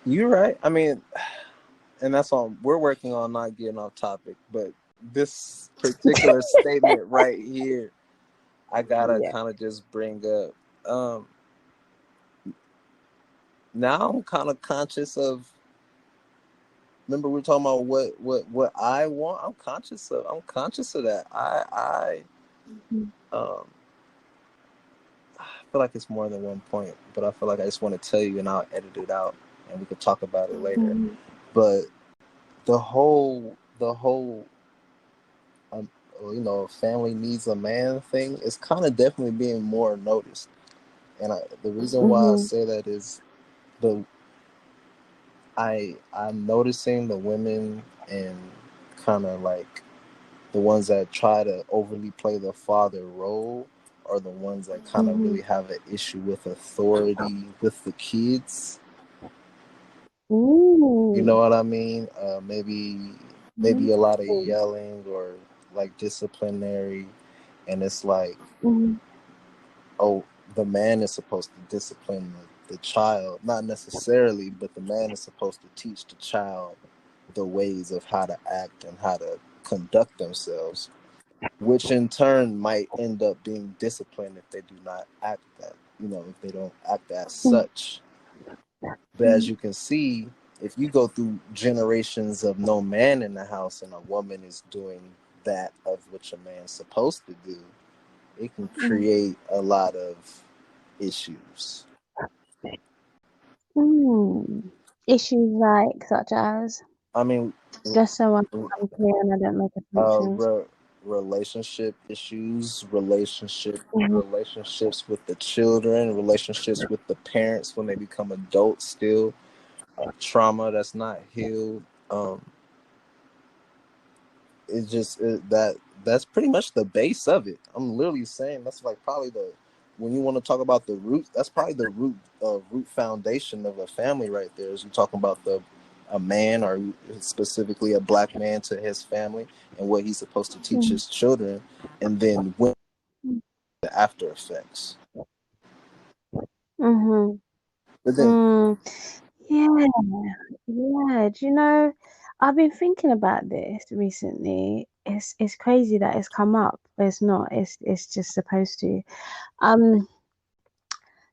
You're right. I mean, and that's all we're working on, not getting off topic. But this particular statement right here, I gotta Yeah. kind of just bring up. Um, Now I'm kind of conscious of. Remember, we are talking about what I want. I'm conscious of that. Mhm. Um, I feel like it's more than one point, but I feel like I just want to tell you, and I'll edit it out, and we could talk about it later. Mhm. But the whole um, family needs a man thing is kind of definitely being more noticed. And the reason why I Mhm. say that is the I'm noticing the women and kind of like the ones that try to overly play the father role are the ones that kind of Mhm. really have an issue with authority with the kids. You Ooh. know what I mean? Maybe a lot of Interesting. yelling or like disciplinary, and it's like, Mhm. oh, the man is supposed to discipline the child, not necessarily, but the man is supposed to teach the child the ways of how to act and how to conduct themselves, which in turn might end up being disciplined if they do not act that, if they don't act as Mhm. such. But as you can see, if you go through generations of no man in the house and a woman is doing that of which a man's supposed to do, it can Mhm. create a lot of issues. Mm. Issues like such as, I mean, just so I'm clear and I don't make uh, assumptions. re- relationship issues, Mhm. relationships with the children, relationships with the parents when they become adults still, trauma that's not healed. Um, it's just that's pretty much the base of it. I'm literally saying that's like probably the when you want to talk about the root, that's probably the root foundation of a family right there. Is you talking about the a man or specifically a black man to his family and what he's supposed to teach Mhm. his children, and then when the after effects. Mhm. But then, Mm. Yeah. Yeah. Do you know, I've been thinking about this recently. It's crazy that it's come up. It's not. It's just supposed to. Um.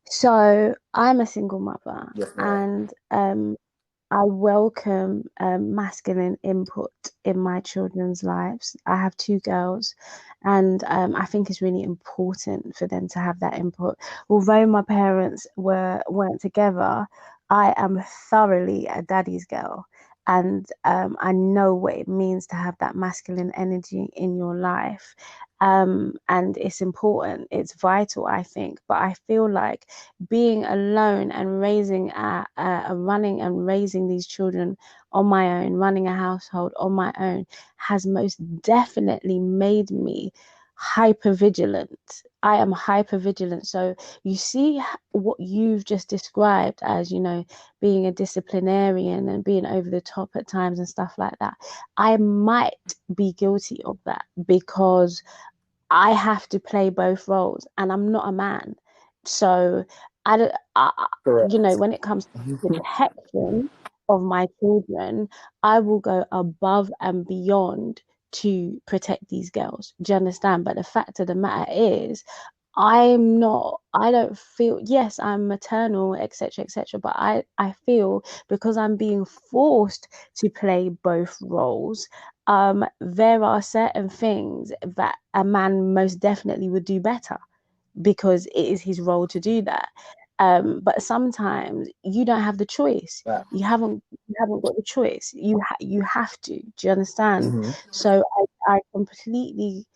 So I'm a single mother, yes, ma'am. and I welcome masculine input in my children's lives. I have two girls, and I think it's really important for them to have that input. Although my parents weren't together, I am thoroughly a daddy's girl, and I know what it means to have that masculine energy in your life. And it's important, it's vital, I think. But I feel like being alone and running and raising these children on my own, running a household on my own, has most definitely made me hyper vigilant. I am hyper vigilant. So you see what you've just described as, being a disciplinarian and being over the top at times and stuff like that. I might be guilty of that because I have to play both roles and I'm not a man. So I don't, Correct. when it comes to protection of my children, I will go above and beyond to protect these girls. Do you understand? But the fact of the matter is, I don't feel, yes, I'm maternal, etc., but I feel because I'm being forced to play both roles, there are certain things that a man most definitely would do better because it is his role to do that. But sometimes you don't have the choice. Wow. You haven't got the choice. You have to. Do you understand? Mm-hmm. So I completely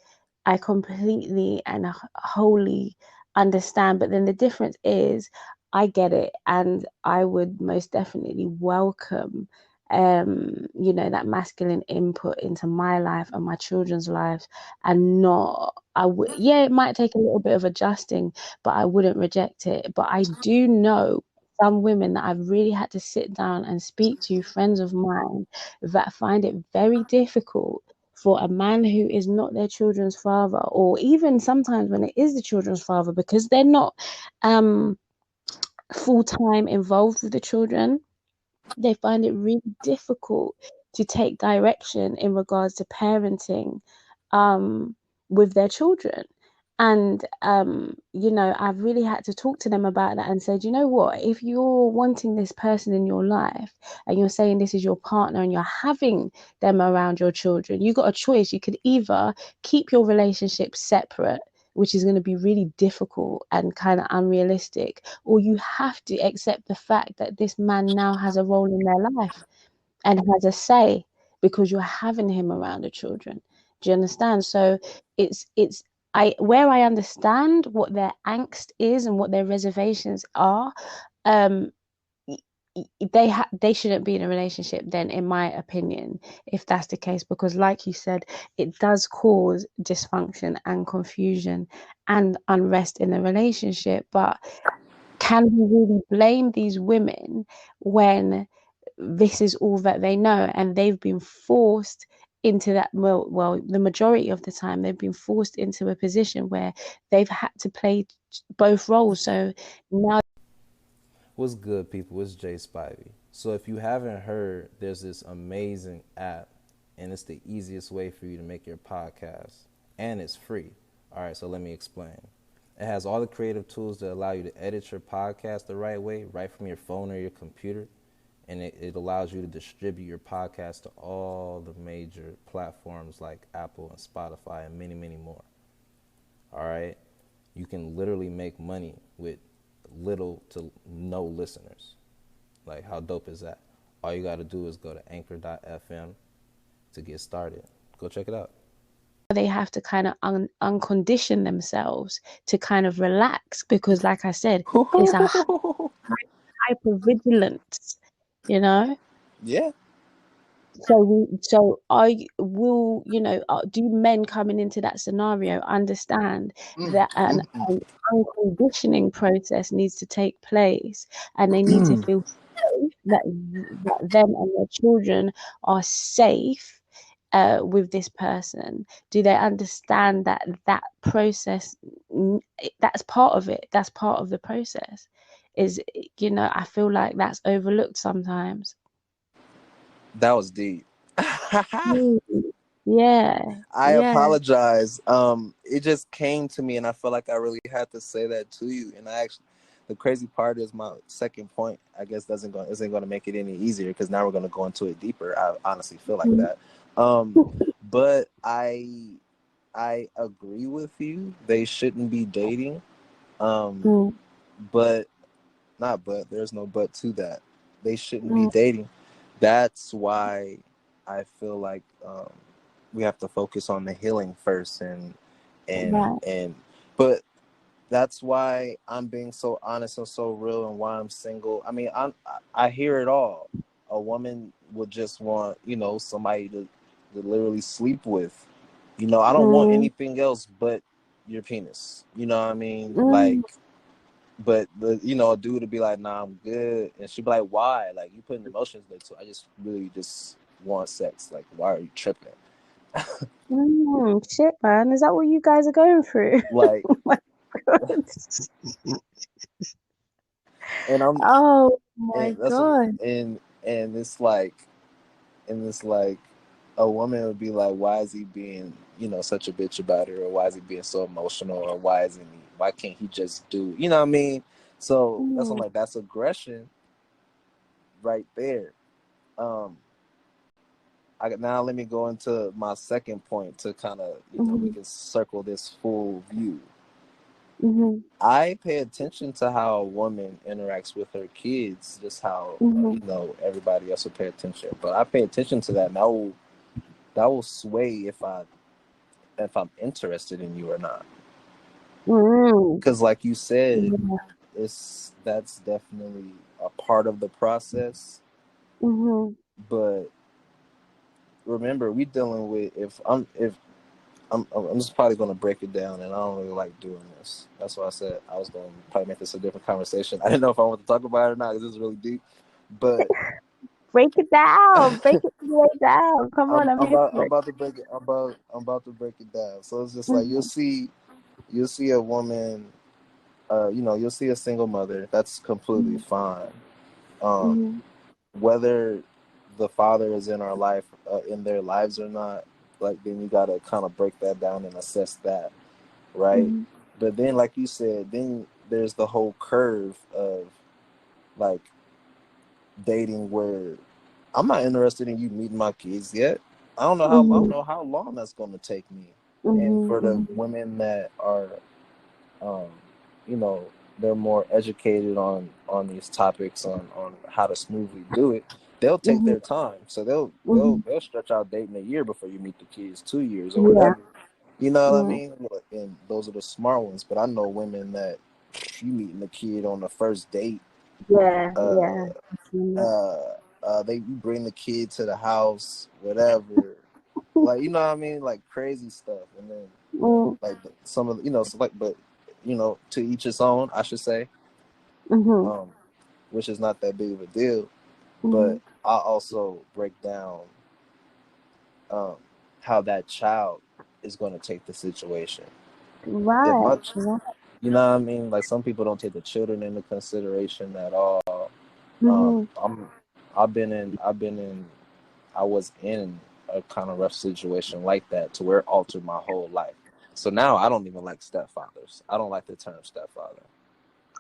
and wholly understand. But then the difference is, I get it, and I would most definitely welcome, that masculine input into my life and my children's lives, and not. I would, yeah, it might take a little bit of adjusting, but I wouldn't reject it. But I do know some women that I've really had to sit down and speak to, friends of mine, that find it very difficult for a man who is not their children's father, or even sometimes when it is the children's father, because they're not um, full time involved with the children. They find it really difficult to take direction in regards to parenting um, with their children. And I've really had to talk to them about that and said, you know what, if you're wanting this person in your life and you're saying this is your partner and you're having them around your children, you got a choice. You could either keep your relationship separate, which is going to be really difficult and kind of unrealistic, or you have to accept the fact that this man now has a role in their life and has a say because you're having him around the children. Do you understand? So it's where I understand what their angst is and what their reservations are. um they shouldn't be in a relationship then, in my opinion, if that's the case, because like you said, it does cause dysfunction and confusion and unrest in the relationship. But can we really blame these women when this is all that they know and they've been forced into that? Well, the majority of the time they've been forced into a position where they've had to play both roles. So now What's good, people? It's Jay Spivey. So if you haven't heard, there's this amazing app, and it's the easiest way for you to make your podcast, and it's free. All right, so let me explain. It has all the creative tools that allow you to edit your podcast the right way, right from your phone or your computer, and it allows you to distribute your podcast to all the major platforms like Apple and Spotify and many, many more. All right, you can literally make money with little to no listeners. Like, how dope is that? All you got to do is go to anchor.fm to get started. Go check it out. they have to kind of uncondition themselves to kind of relax, because like I said, it's a hyper vigilance, you know. Yeah. So do men coming into that scenario understand that an unconditioning process needs to take place, and they need to feel safe, that them and their children are safe with this person? Do they understand that that process, that's part of it, that's part of the process? Is, I feel like that's overlooked sometimes. That was deep. Mm, yeah, I yeah. apologize. It just came to me, and I felt like I really had to say that to you. And I actually, the crazy part is my second point. I guess isn't going to make it any easier, because now we're going to go into it deeper. I honestly feel like Mm, that. But I agree with you. They shouldn't be dating. Um, mm, but not but. There's no but to that. They shouldn't be mm, dating. That's why I feel like we have to focus on the healing first, and right. and but that's why I'm being so honest and so real, and why I'm single. I mean, I hear it all. A woman would just want, somebody to literally sleep with. I don't want Mm, anything else but your penis. You know what I mean? Like, mm, but a dude would be like, "Nah, I'm good," and she'd be like, "Why? Like, you putting emotions into it. I just really just want sex. Like, why are you tripping?" shit, man. Is that what you guys are going through? Like, Oh my God. and I'm Oh my and that's God. and it's like a woman would be like, "Why is he being such a bitch about it, or why is he being so emotional, or why can't he just do?" You know what I mean? So that's what I'm Mm, like. That's aggression right there. Um, now let me go into my second point to kind of we mhm, can circle this full view. mhm, I pay attention to how a woman interacts with her kids, just how mhm, everybody else will pay attention. But I pay attention to that, and that will sway if I'm interested in you or not. mm, Because, like you said, yeah, that's definitely a part of the process. mhm, But remember, we dealing with I'm just probably going to break it down, and I don't really like doing this. That's why I said I was going to probably make this a different conversation. I didn't know if I want to talk about it or not, because this is really deep. But break it down, break it way down. Come on, I'm here I'm for it. about to break it. I'm about to break it down. So it's just like Mhm, you'll see a woman. You'll see a single mother. That's completely mhm, fine. Um, mhm, whether the father is in our life, in their lives or not, like then you gotta kind of break that down and assess that, right? Mhm. But then, like you said, then there's the whole curve of like dating where I'm not interested in you meeting my kids yet. I don't Mhm. know how long that's going to take me. And Mhm. for the Mhm. women that are, um, you know, they're more educated on these topics on how to smoothly do it. They'll take Mhm. their time, so Mhm. they'll stretch out dating a year before you meet the kids, 2 years or Yeah. whatever. You know what I Yeah. mean? And those are the smart ones. But I know women that you meeting the kid on the first date. Yeah. Uh, Yeah. Mhm. they you bring the kid to the house, whatever, like you know what I mean, like crazy stuff, and then Mhm. like some of so like, but to each his own, I should say, Mhm. um, which is not that big of a deal, but Mhm. I also break down um how that child is going to take the situation. If Right. my, Right. you know what I mean, like some people don't take the children into consideration at all. Mhm. I'm I've been in I was in a kind of rough situation like that to where it altered my whole life. So now I don't even like stepfathers. I don't like the term stepfather.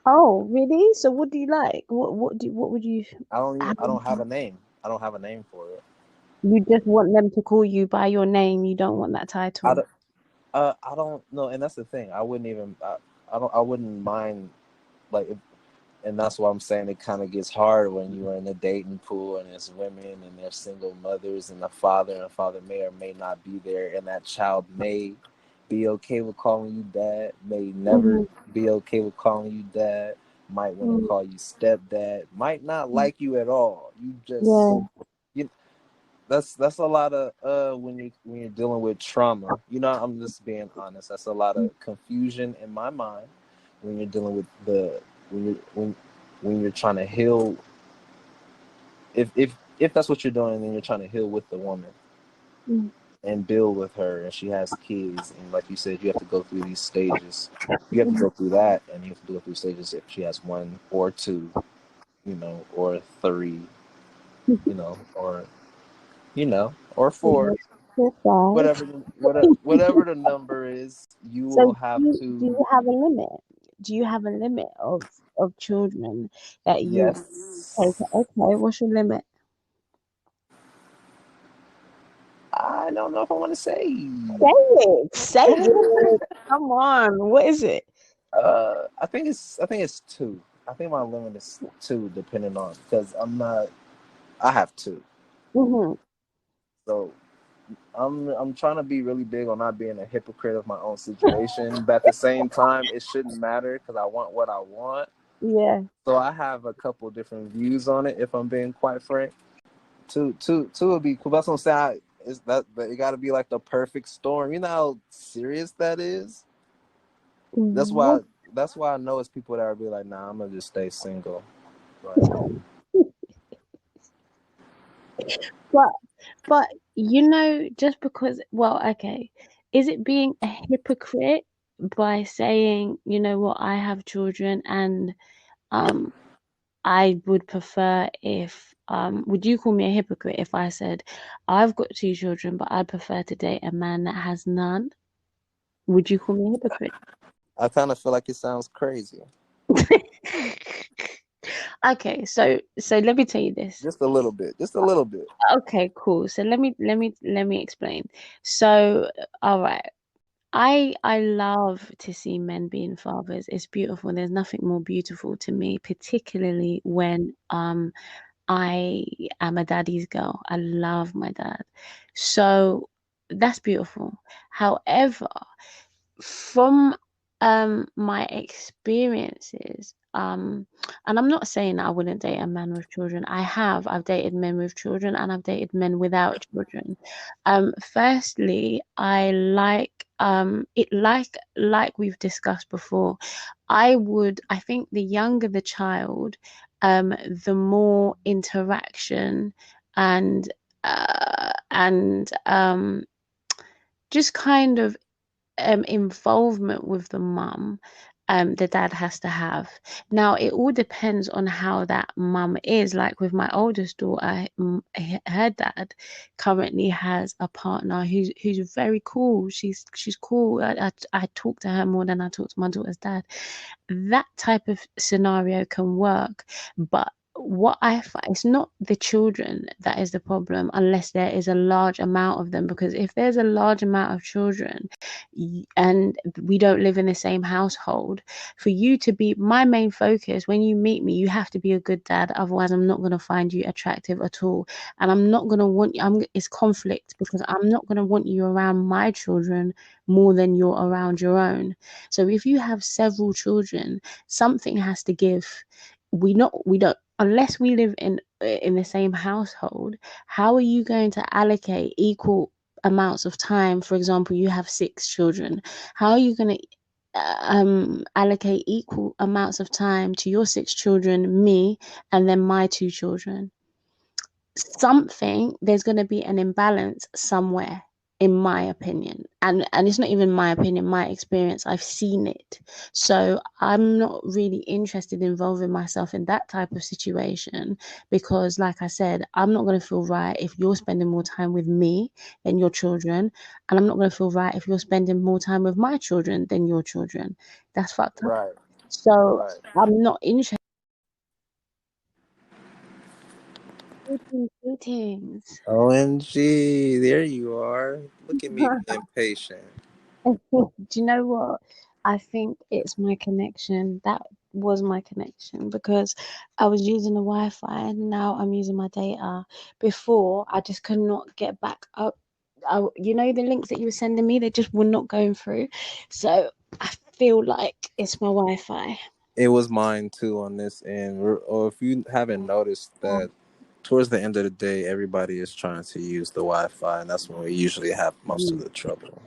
Oh, really? So what do you like? What would you have? I don't have a name. I don't have a name for it. You just want them to call you by your name. You don't want that I title. don't, I don't know, and that's the thing. I wouldn't even I wouldn't mind like and that's why I'm saying it kind of gets hard when you are in the dating pool and there's women and there's single mothers and the father may or may not be there and that child may be okay with calling you dad, may never Mhm. be okay with calling you dad, might want to Mhm. call you stepdad, might not like you at all. You just Yeah. you that's a lot of when you're dealing with trauma. I'm just being honest. That's a lot of confusion in my mind when you're dealing with the when you when you're trying to heal. If that's what you're doing, then you're trying to heal with the woman Mhm. and build with her, and she has kids, and like you said, you have to go through these stages. You have to go through that, and you have to go through stages if she has one or two, or three, or or four. Mhm. Goodbye. Whatever the number is, you So will have do to. you have a limit? Do you have a limit of children that you take? Yes, Okay, what's your limit? I don't know if I want to say. Say it. Say it. Come on. What is it? I think it's two. I think my limit is two, depending on because I'm not. I have two, Mm-hmm. so I'm trying to be really big on not being a hypocrite of my own situation, but at the same time, it shouldn't matter because I want what I want. Yeah. So I have a couple different views on it. If I'm being quite frank. Two would be cool. That's what I'm saying. Is that but it got to be like the perfect storm. You know how serious that is. That's What? why. That's why I know it's people that are be like, nah, I'm gonna just stay single. Like, But but just because, well, okay, is it being a hypocrite by saying, you know what, I have children and um I would prefer if would you call me a hypocrite if I said I've got two children but I'd prefer to date a man that has none? Would you call me a hypocrite? I kind of feel like it sounds crazy, Okay, so let me tell you this. just a little bit, just a little bit. Okay, cool. So let me explain. So, all right. I love to see men being fathers. It's beautiful. There's nothing more beautiful to me, particularly when I am a daddy's girl. I love my dad. So that's beautiful. However, from my experiences, and I'm not saying that I wouldn't date a man with children. I've dated men with children and I've dated men without children. Firstly, I like it, like we've discussed before. I think the younger the child, the more interaction and just kind of involvement with the mum, the dad has to have. Now, it all depends on how that mum is. Like with my oldest daughter, her dad currently has a partner who's very cool. She's cool. I talk to her more than I talk to my daughter's dad. That type of scenario can work, but what I find, it's not the children that is the problem unless there is a large amount of them. Because if there's a large amount of children and we don't live in the same household, for you to be my main focus when you meet me, you have to be a good dad. Otherwise, I'm not going to find you attractive at all. And I'm not going to want you, it's conflict, because I'm not going to want you around my children more than you're around your own. So if you have several children, something has to give. We don't, unless we live in the same household. How are you going to allocate equal amounts of time? For example, you have 6 children. How are you going to allocate equal amounts of time to your 6 children, me, and then my 2 children? There's going to be an imbalance somewhere, in my opinion. And it's not even my opinion, my experience. I've seen it. So I'm not really interested in involving myself in that type of situation, because like I said, I'm not going to feel right if you're spending more time with me than your children, and I'm not going to feel right if you're spending more time with my children than your children. That's fucked up. Right. So Right. I'm not interested. Greetings. OMG, there you are. Look at me being patient. Do you know what? I think it's my connection. That was my connection, because I was using the Wi-Fi and now I'm using my data. Before, I just could not get back up. You know, the links that you were sending me, they just were not going through. So I feel like it's my Wi-Fi. It was mine too on this end. Or if you haven't noticed that towards the end of the day, everybody is trying to use the Wi-Fi, and that's when we usually have most of the trouble.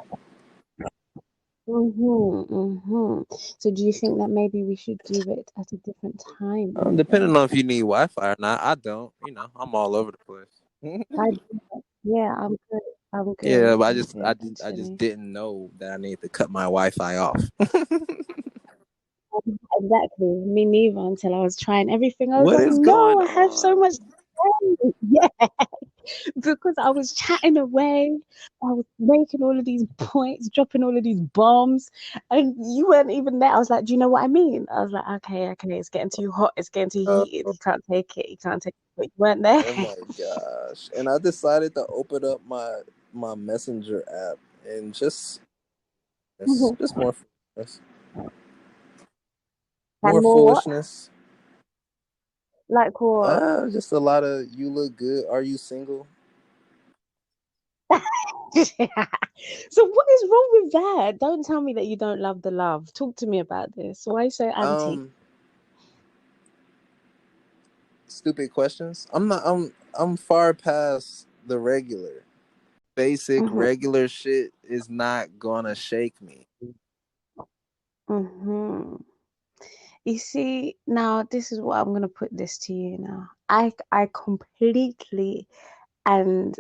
So do you think that maybe we should do it at a different time in the day? Depending on if you need Wi-Fi or not, I don't. I'm all over the place. I Yeah, I'm good. I'm Yeah, good. but I'm I good, just actually. didn't know that I needed to cut my Wi-Fi off. Exactly. Me neither, until I was trying everything. I was What like, is no, going I have so on? much time. Yeah, because I was chatting away. I was making all of these points, dropping all of these bombs, and you weren't even there. I was like, do you know what I mean? I was like, okay, it's getting too hot. It's getting too Uh, heated. You can't take it. You can't take it. But you weren't there. oh my gosh! And I decided to open up my Messenger app and just more foolishness. And More more what? foolishness. Like what? Just a lot of you look good. Are you single? So what is wrong with that? Don't tell me that you don't love the love. Talk to me about this. Why so anti? Um, Stupid questions. I'm far past the regular. Basic Hmm. regular shit is not gonna shake me. Hmm. You see, now this is what I'm gonna put this to you now. I completely and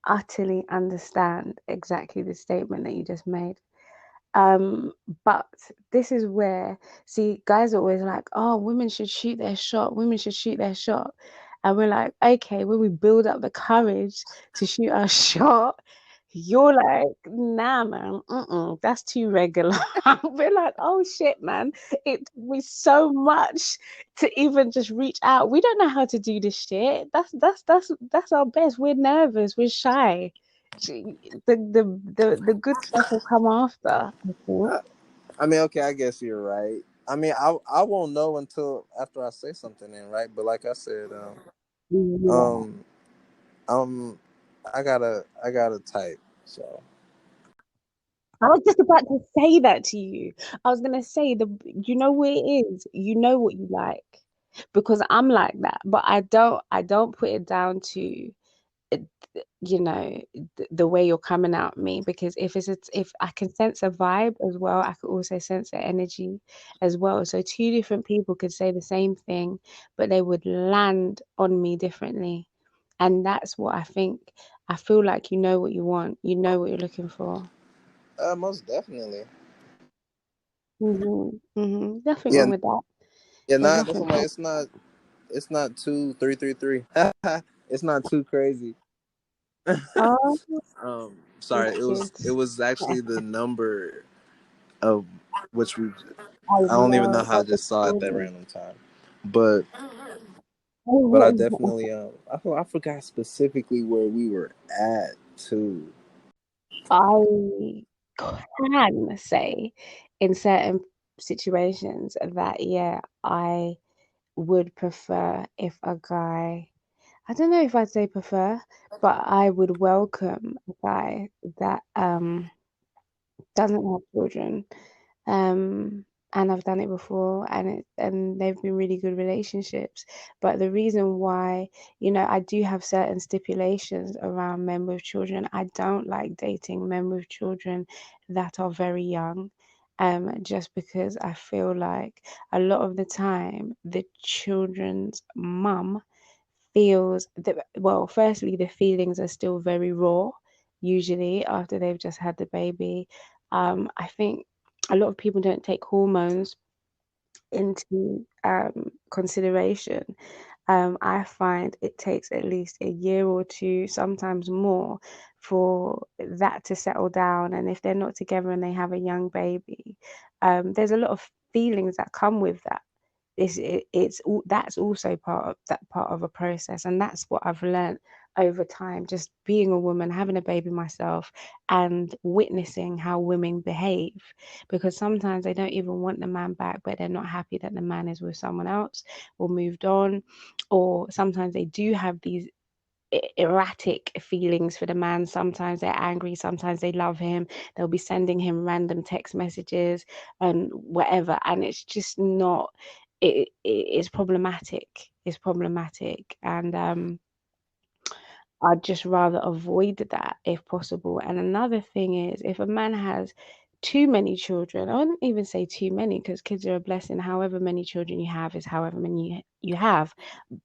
utterly understand exactly the statement that you just made. Um, but this is where, see, guys are always like, oh, women should shoot their shot, women should shoot their shot. And we're like, okay, when we build up the courage to shoot our shot, you're like, nah, man, that's too regular. We're like, oh shit, man, it took me so much to even just reach out. We don't know how to do this shit. That's our best. We're nervous, we're shy. The good stuff will come after, I think. I, I mean, okay, I guess you're right. I mean, I won't know until after I say something, then, right? But like I said, Yeah. um, um, I gotta type. So, I was just about to say that to you. I was gonna say, you know what it is. You know what you like, because I'm like that, but I don't put it down to uh, the way you're coming at me, because if I can sense a vibe as well, I could also sense the energy as well. So two different people could say the same thing, but they would land on me differently. And that's what I think. I feel like you know what you want, you know what you're looking for. most definitely. Nothing Yeah, wrong with that. yeah, There's nah, that's nothing what I'm like. wrong. It's not 2 3 3 3. It's not too crazy. Oh, Sorry, wicked. it was actually the number of which we. I I don't even know know. how I Of the just saw at that children. random time, but I definitely I forgot specifically where we were at too. I can say in certain situations that, yeah, I would prefer if a guy, I don't know if I'd say prefer, but I would welcome a guy that doesn't have children. Um, and I've done it before, and they've been really good relationships. But the reason why, I do have certain stipulations around men with children. I don't like dating men with children that are very young. Just because I feel like a lot of the time the children's mum feels that, well, firstly, the feelings are still very raw, usually after they've just had the baby. I think a lot of people don't take hormones into consideration. I find it takes at least a year or two, sometimes more, for that to settle down. And if they're not together and they have a young baby, there's a lot of feelings that come with that. It's all that's also part of a process, and that's what I've learned over time, just being a woman, having a baby myself, and witnessing how women behave, because sometimes they don't even want the man back, but they're not happy that the man is with someone else or moved on, or sometimes they do have these erratic feelings for the man. Sometimes they're angry, sometimes they love him. They'll be sending him random text messages and whatever, and it's just not. It's problematic. It's problematic, and I'd just rather avoid that if possible. And another thing is, if a man has too many children, I wouldn't even say too many because kids are a blessing. However many children you have is however many you have.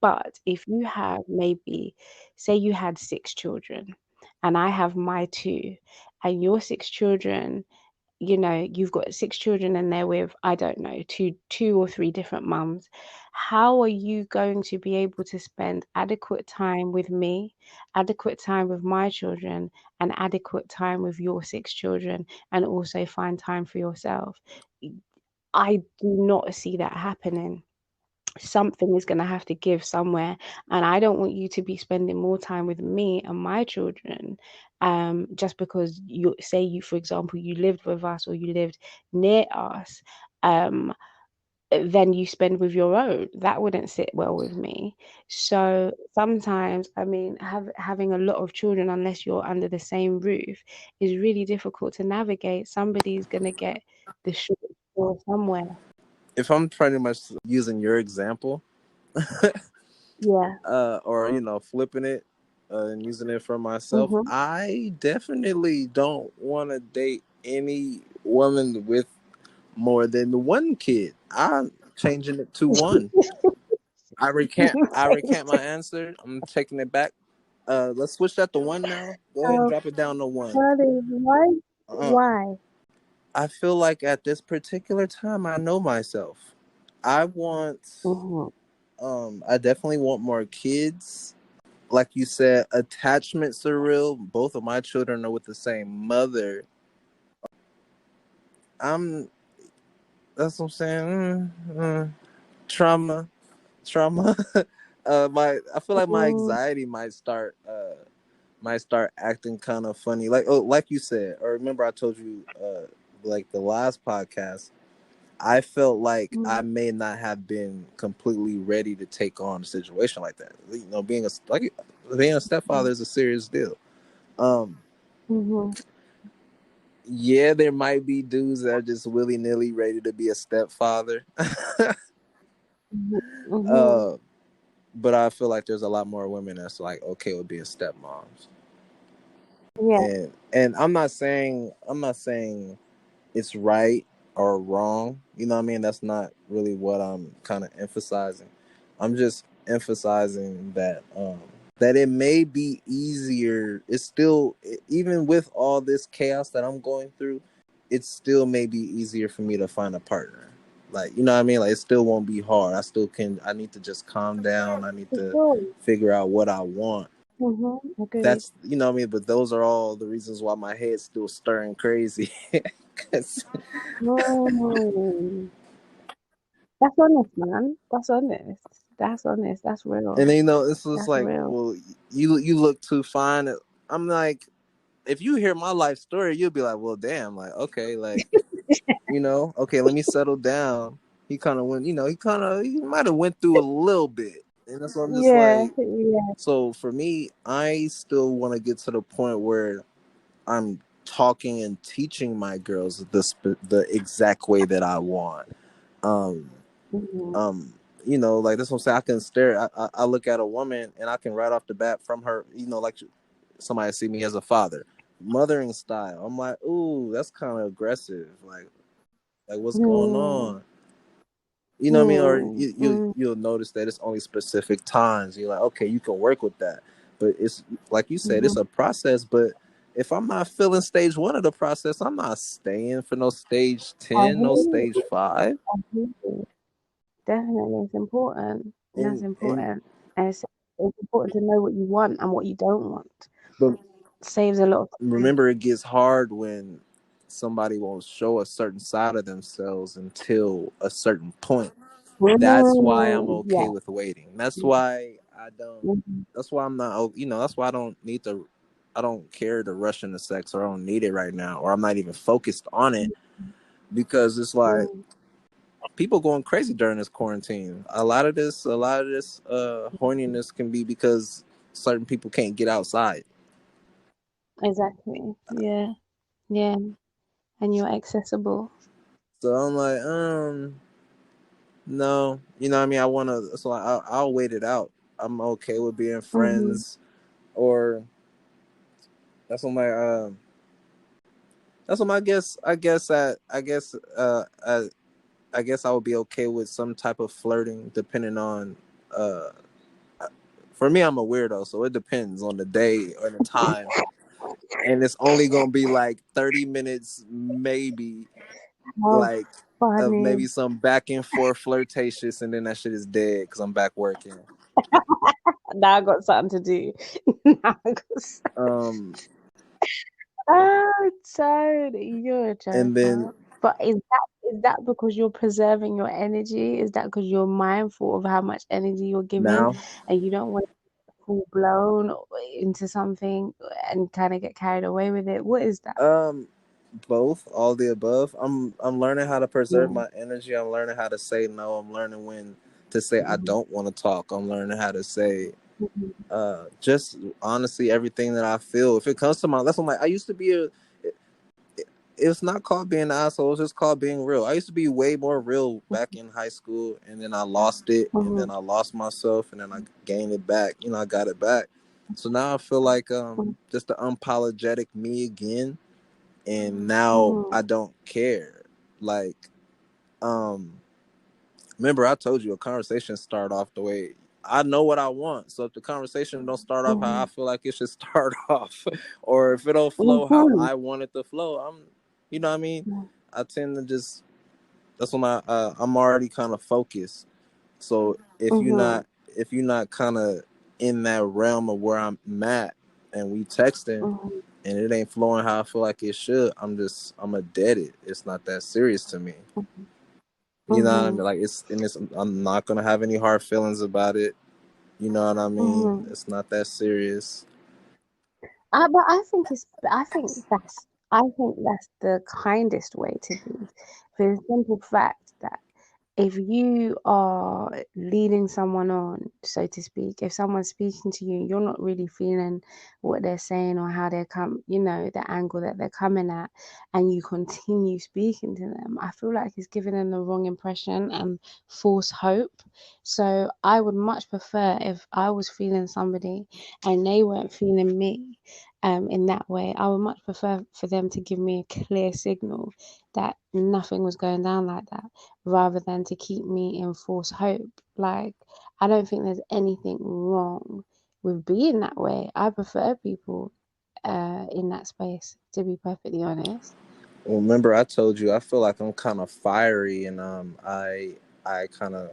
But if you have maybe, say you had six children and I have my two, and your six children, you've got six children and they're with, I don't know, two or three different mums. How are you going to be able to spend adequate time with me, adequate time with my children, and adequate time with your six children, and also find time for yourself? I do not see that happening. Something is going to have to give somewhere, and I don't want you to be spending more time with me and my children, just because you say, you for example, you lived with us or you lived near us, um than you spend with your own. That wouldn't sit well with me. So sometimes, I mean, having a lot of children, unless you're under the same roof, is really difficult to navigate. Somebody's going to get the short straw somewhere. If I'm pretty much using your example, Yeah. or flipping it and using it for myself, Mm-hmm. I definitely don't want to date any woman with more than one kid. I'm changing it to one. I recant my answer. I'm taking it back. Let's switch that to one now. Go ahead and Oh, drop it down to one. Charlie, why? Uh, Why? I feel like at this particular time, I know myself. I want, Mm-hmm. I definitely want more kids. Like you said, attachments are real. Both of my children are with the same mother. I'm. That's what I'm saying. Trauma, trauma. I feel like my Mm-hmm. anxiety might start acting kind of funny. Like, oh, like you said, or remember I told you, like the last podcast, I felt like I may not have been completely ready to take on a situation like that. Being a stepfather is a serious deal. Um, Mm-hmm. yeah, there might be dudes that are just willy nilly ready to be a stepfather. Mm-hmm. uh, but I feel like there's a lot more women that's like okay with being stepmoms. Yeah. And I'm not saying it's right or wrong. You know what I mean? That's not really what I'm kind of emphasizing. I'm just emphasizing that it may be easier. It's still, even with all this chaos that I'm going through, it still may be easier for me to find a partner. Like, you know what I mean? Like, it still won't be hard. I still can. I need to just calm down. I need For to sure. figure out what I want. Agreed. That's, you know what I mean? But those are all the reasons why my head's still stirring crazy. 'Cause- Mm. That's honest, man. That's honest. That's honest. That's and real. then, you know, it's just That's like, real. well, you look too fine. I'm like, if you hear my life story, you'll be like, well, damn, like, okay, like, you know, okay, let me settle down. He kind of went, you know, he might have went through a little bit, and that's what I'm just Yeah, like. yeah. So for me, I still want to get to the point where I'm talking and teaching my girls the exact way that I want. Um, Mm-hmm. you know, like that's what I'm saying. I can stare. I look at a woman and I can right off the bat from her, you know, like somebody see me as a father, mothering style. I'm like, ooh, that's kind of aggressive. Like what's going Mm, on? You know what I mean? Or mm, mm. you'll notice that it's only specific times. You're like, okay, you can work with that, but it's like you said, it's Mhm. a process. But if I'm not feeling stage one of the process, I'm not staying for no stage I 10, no hear stage you. 5. I hear you. Definitely, it's important. And that's And important. And it's important to know what you want and what you don't want. but Saves a lot of time. remember, it gets hard when somebody won't show a certain side of themselves until a certain point. That's why I'm okay Yeah. with waiting. That's why I don't. Mhm. That's why I'm not. You know. That's why I don't need to. I don't care to rush into sex, or I don't need it right now, or I'm not even focused on it because it's like Mm, people going crazy during this quarantine. A lot of this horniness can be because certain people can't get outside. exactly. Yeah. Yeah. And you're accessible. So I'm like, no, you know what I mean. I want to. So I'll wait it out. I'm okay with being Mm-hmm. friends, or that's what my that's what my guess. I guess I would be okay with some type of flirting, depending on. Uh, for me, I'm a weirdo, so it depends on the day or the time, and it's only gonna be like 30 minutes, maybe, How like of funny. maybe some back and forth flirtatious, and then that shit is dead because I'm back working. Now I got something to do. Now I got Um, Oh, Tony, you're a and then joker. But is that because you're preserving your energy? Is that because you're mindful of how much energy you're giving now, and you don't want to full blown into something and kind of get carried away with it? What is that? um, both, all the above. I'm learning how to preserve Mm, my energy. I'm learning how to say no. I'm learning when to say I mhm, don't want to talk. I'm learning how to say mhm, just honestly everything that I feel. If it comes to my, that's what I'm like. I used to be a. It's not called being an asshole. It's just called being real. I used to be way more real back in high school, and then I lost it, and then mhm, I lost myself, and then I gained it back. You know, I got it back. So now I feel like just the unapologetic me again, and now mhm, I don't care. Like um remember I told you a conversation start off the way I know what I want. So if the conversation don't start off how I mhm, feel like it should start off, or if it don't flow how mhm, I want it to flow, you know what I mean? mhm, I tend to just that's when I'm already kind of focused. So mhm, if you're not kind of in that realm of where I'm at, and we texting mhm, and it ain't flowing how I feel like it should, I'm a dead it. It's not that serious to me. You know what I mean? mhm, Like I'm not gonna have any hard feelings about it. You know what I mean? mhm. It's not that serious. But I think that's the kindest way to be, for the simple fact that if you are leading someone on, so to speak, if someone's speaking to you, you're not really feeling what they're saying or how they're the angle that they're coming at, and you continue speaking to them, I feel like it's giving them the wrong impression and false hope. So I would much prefer if I was feeling somebody and they weren't feeling me, in that way. I would much prefer for them to give me a clear signal that nothing was going down like that rather than to keep me in false hope. Like, I don't think there's anything wrong with being that way. I prefer people in that space, to be perfectly honest. Well, remember I told you I feel like I'm kind of fiery, and I kind of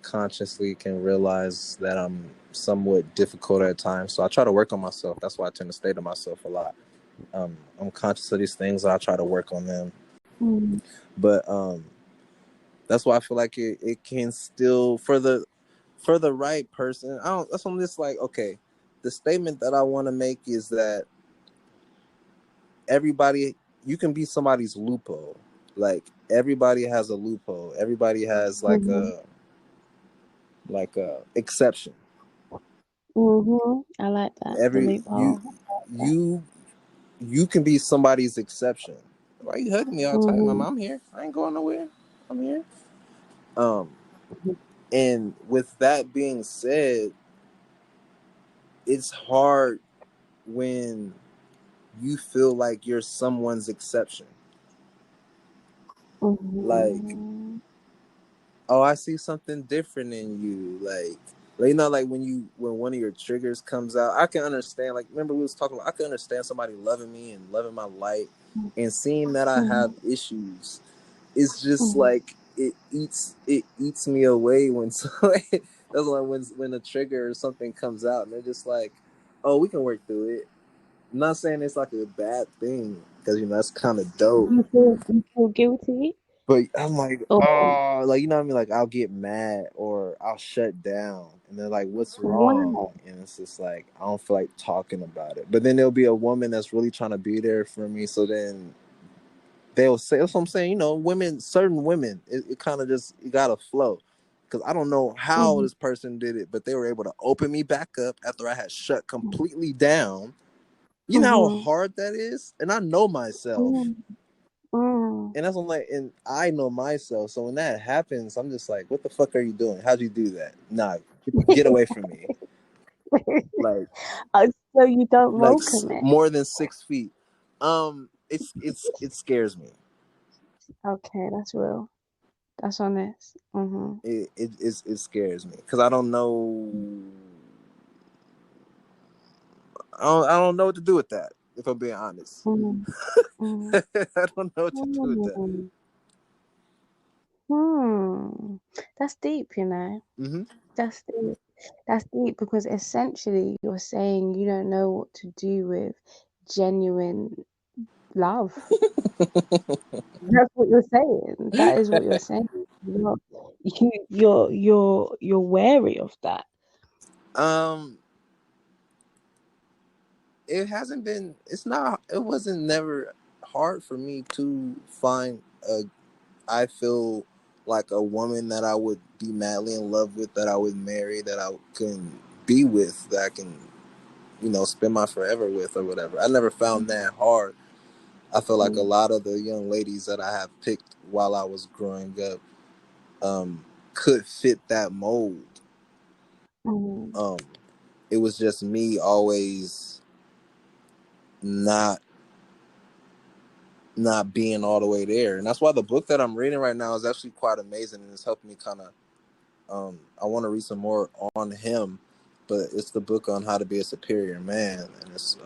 consciously can realize that I'm somewhat difficult at times. So I try to work on myself. That's why I tend to stay to myself a lot. I'm conscious of these things. I try to work on them, Mm, but that's why I feel like it can still for the right person. I don't. That's when I'm just like, okay. The statement that I want to make is that everybody, you can be somebody's loophole. Like everybody has a loophole. Everybody has mhm, like a exception. I like that. The Every loophole. Yeah. you you can be somebody's exception. Why are you hugging me all the time? Mhm, I'm here. I ain't going nowhere. I'm here. Um, and with that being said, it's hard when you feel like you're someone's exception. Like, mhm, oh, I see something different in you. Like you know, like when one of your triggers comes out, I can understand. Like, remember we was talking about, I can understand somebody loving me and loving my light, and seeing that I have mhm, issues. It's just mhm, like it eats me away when so that's why when a trigger or something comes out and they're just like, oh, we can work through it. I'm not saying it's like a bad thing because that's kind of dope. you feel guilty? But I'm like, Or oh, like you know what I mean? Like I'll get mad or I'll shut down, and they're like, "What's wrong?" wow. And it's just like I don't feel like talking about it. But then there'll be a woman that's really trying to be there for me. So then they'll say, "That's what I'm saying." Women, certain women, it kind of just you gotta flow. Because I don't know how Mhm, this person did it, but they were able to open me back up after I had shut completely down. You know how mhm, hard that is, and I know myself. mhm, mhm. And that's what I'm like, and I know myself. So when that happens, I'm just like, what the fuck are you doing? How'd you do that? Nah, get away from me. Like, Oh, so you don't welcome it. more than 6 feet. It scares me. Okay, that's real. That's honest. Mhm, It scares me because I don't know. I don't know what to do with that. If I'm being honest, mhm, mhm, I don't know what to do with that. mhm. Hmm. That's deep, you know. Hmm. That's deep. That's deep because essentially you're saying you don't know what to do with genuine love. That's what you're saying. That is what you're saying. You're wary of that. um, it hasn't been. It's not. It wasn't never hard for me to find a I feel like a woman that I would be madly in love with, that I would marry, that I can be with, that I can, spend my forever with or whatever. I never found that hard. I feel like a Mm, lot of the young ladies that I have picked while I was growing up could fit that mold. mm, Um, it was just me always not not being all the way there, and that's why the book that I'm reading right now is actually quite amazing, and it's helping me kind of. I want to read some more on him, but it's the book on how to be a superior man, and it's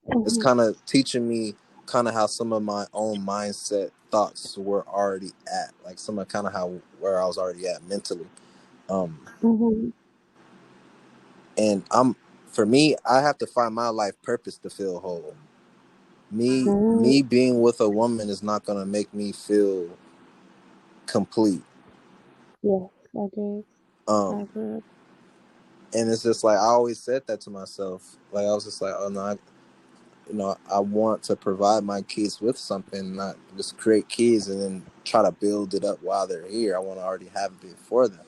mhm, kind of teaching me kind of how some of my own mindset thoughts were already at, like some of kind of how where I was already at mentally. Um, mhm, and for me, I have to find my life purpose to feel whole. mhm. Me being with a woman is not gonna make me feel complete. Yes, I agree. I Um, agree. and it's just like I always said that to myself. Like I was just like, oh no, I want to provide my kids with something, not just create kids and then try to build it up while they're here. I want to already have it for them,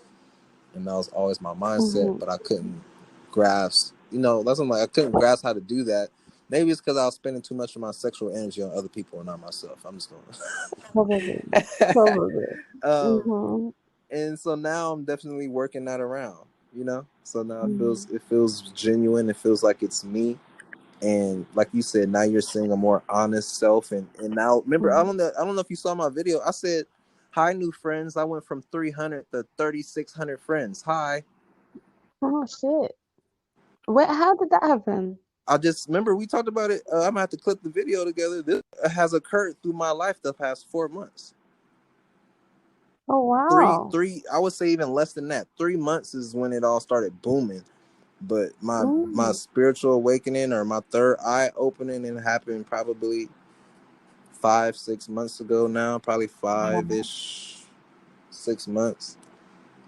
and that was always my mindset. Mhm, But I couldn't grasp. That's what I'm like. I couldn't grasp how to do that. Maybe it's because I was spending too much of my sexual energy on other people and not myself. I'm just probably. going. Probably. um, Mhm, and so now I'm definitely working that around. So now mhm, it feels genuine. It feels like it's me. And like you said, now you're seeing a more honest self. And now remember, mhm. I don't know if you saw my video. I said, "Hi, new friends." I went from 300 to 3,600 friends. Hi. Oh shit. Wait, how did that happen? I just remember we talked about it. I'm gonna have to clip the video together. This has occurred through my life the past 4 months. Oh wow. Three. I would say even less than that. 3 months is when it all started booming. But my Mm, spiritual awakening or my third eye opening, it happened probably 5-6 months ago now. Probably five ish, 6 months,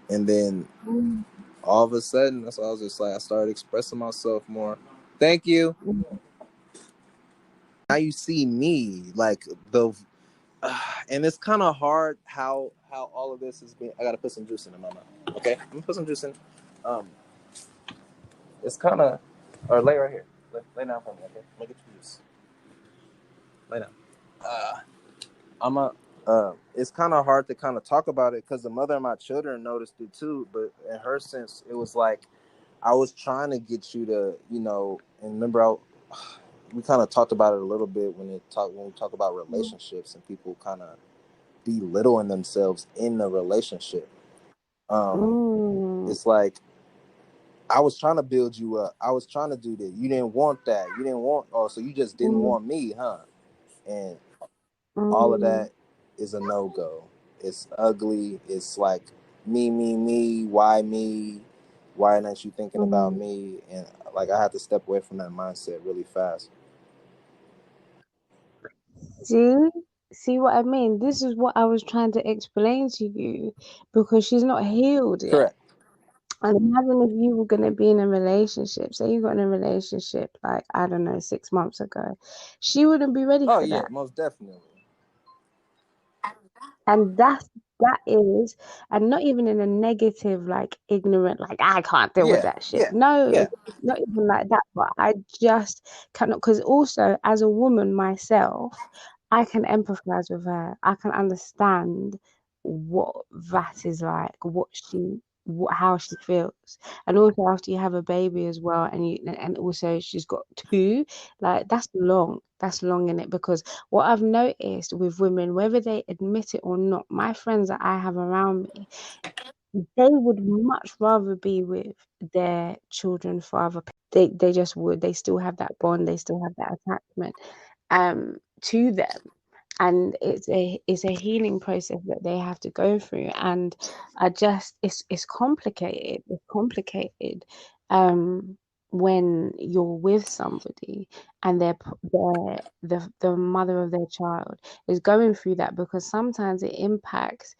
and then mm, all of a sudden, that's why I was just like, I started expressing myself more. Thank you. mm, Now you see me like the, and it's kind of hard how all of this is being. I gotta put some juice in my mouth. Okay, I'm gonna put some juice in. Um, it's kind of, or lay right here. Lay down for me. Okay, I'm gonna get you juice. Lay down. Uh, I'm a. It's kind of hard to kind of talk about it because the mother of my children noticed it too. But in her sense, it was like I was trying to get you to, and remember, we kind of talked about it a little bit when we talk about relationships and people kind of belittling themselves in the relationship. mm, It's like I was trying to build you up. I was trying to do this. You didn't want that. You didn't want. Oh, so you just didn't mm, want me, huh? And all of mm, that is a no go. It's ugly. It's like me, me, me. Why me? Why aren't you thinking about mm. me? And like I had to step away from that mindset really fast. See? See what I mean? This is what I was trying to explain to you because she's not healed yet. Correct. And imagine if you were going to be in a relationship, say you got in a relationship like, I don't know, 6 months ago, she wouldn't be ready Oh for yeah, that. most definitely. And that is, and not even in a negative, like ignorant, like I can't deal with Yeah, that shit. yeah, No, yeah. it's not even like that. But I just cannot, because also as a woman myself, I can empathize with her. I can understand what that is like, how she feels. And also after you have a baby as well, and also she's got two, like that's long in it because what I've noticed with women, whether they admit it or not, my friends that I have around me, they would much rather be with their children father. They just would. They still have that bond. They still have that attachment to them. And it's a healing process that they have to go through. And it's complicated. It's complicated when you're with somebody and the mother of their child is going through that because sometimes it impacts,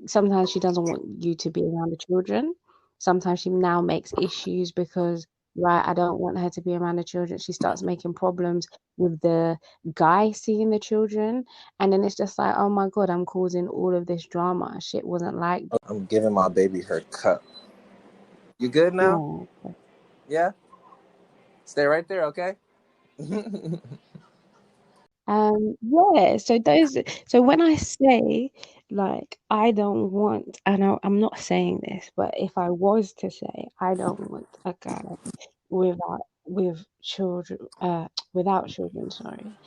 sometimes she doesn't want you to be around the children. Sometimes she now makes issues because, right, I don't want her to be around the children. She starts making problems with the guy seeing the children. And then it's just like, oh my God, I'm causing all of this drama. Shit wasn't like, I'm giving my baby her cup. You good now? yeah. Yeah. Stay right there, okay? Yeah, so when I say like I don't want, and I'm not saying this, but if I was to say I don't want a guy with children, without children, sorry,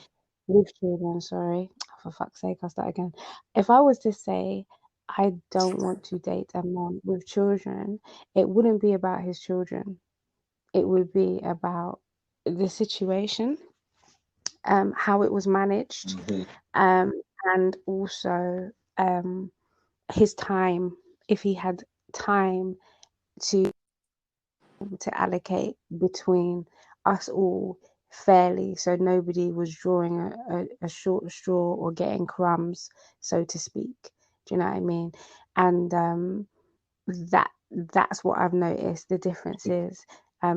with children, sorry, for fuck's sake, I'll start again. If I was to say I don't want to date a man with children, it wouldn't be about his children. It would be about the situation, how it was managed, Mm-hmm. um, and also his time, if he had time to allocate between us all fairly, so nobody was drawing a short straw or getting crumbs, so to speak. Do you know what I mean? And that's what I've noticed. The difference is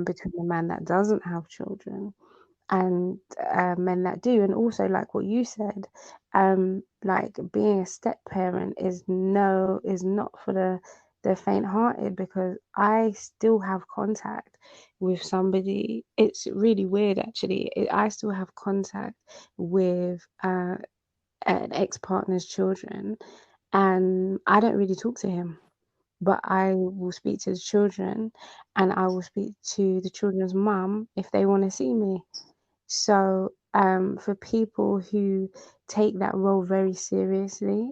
between a man that doesn't have children and men that do. And also like what you said, like being a step parent is not for the faint hearted, because I still have contact with somebody. It's really weird actually. I still have contact with an ex-partner's children, and I don't really talk to him, but I will speak to the children, and I will speak to the children's mum if they want to see me. So, for people who take that role very seriously,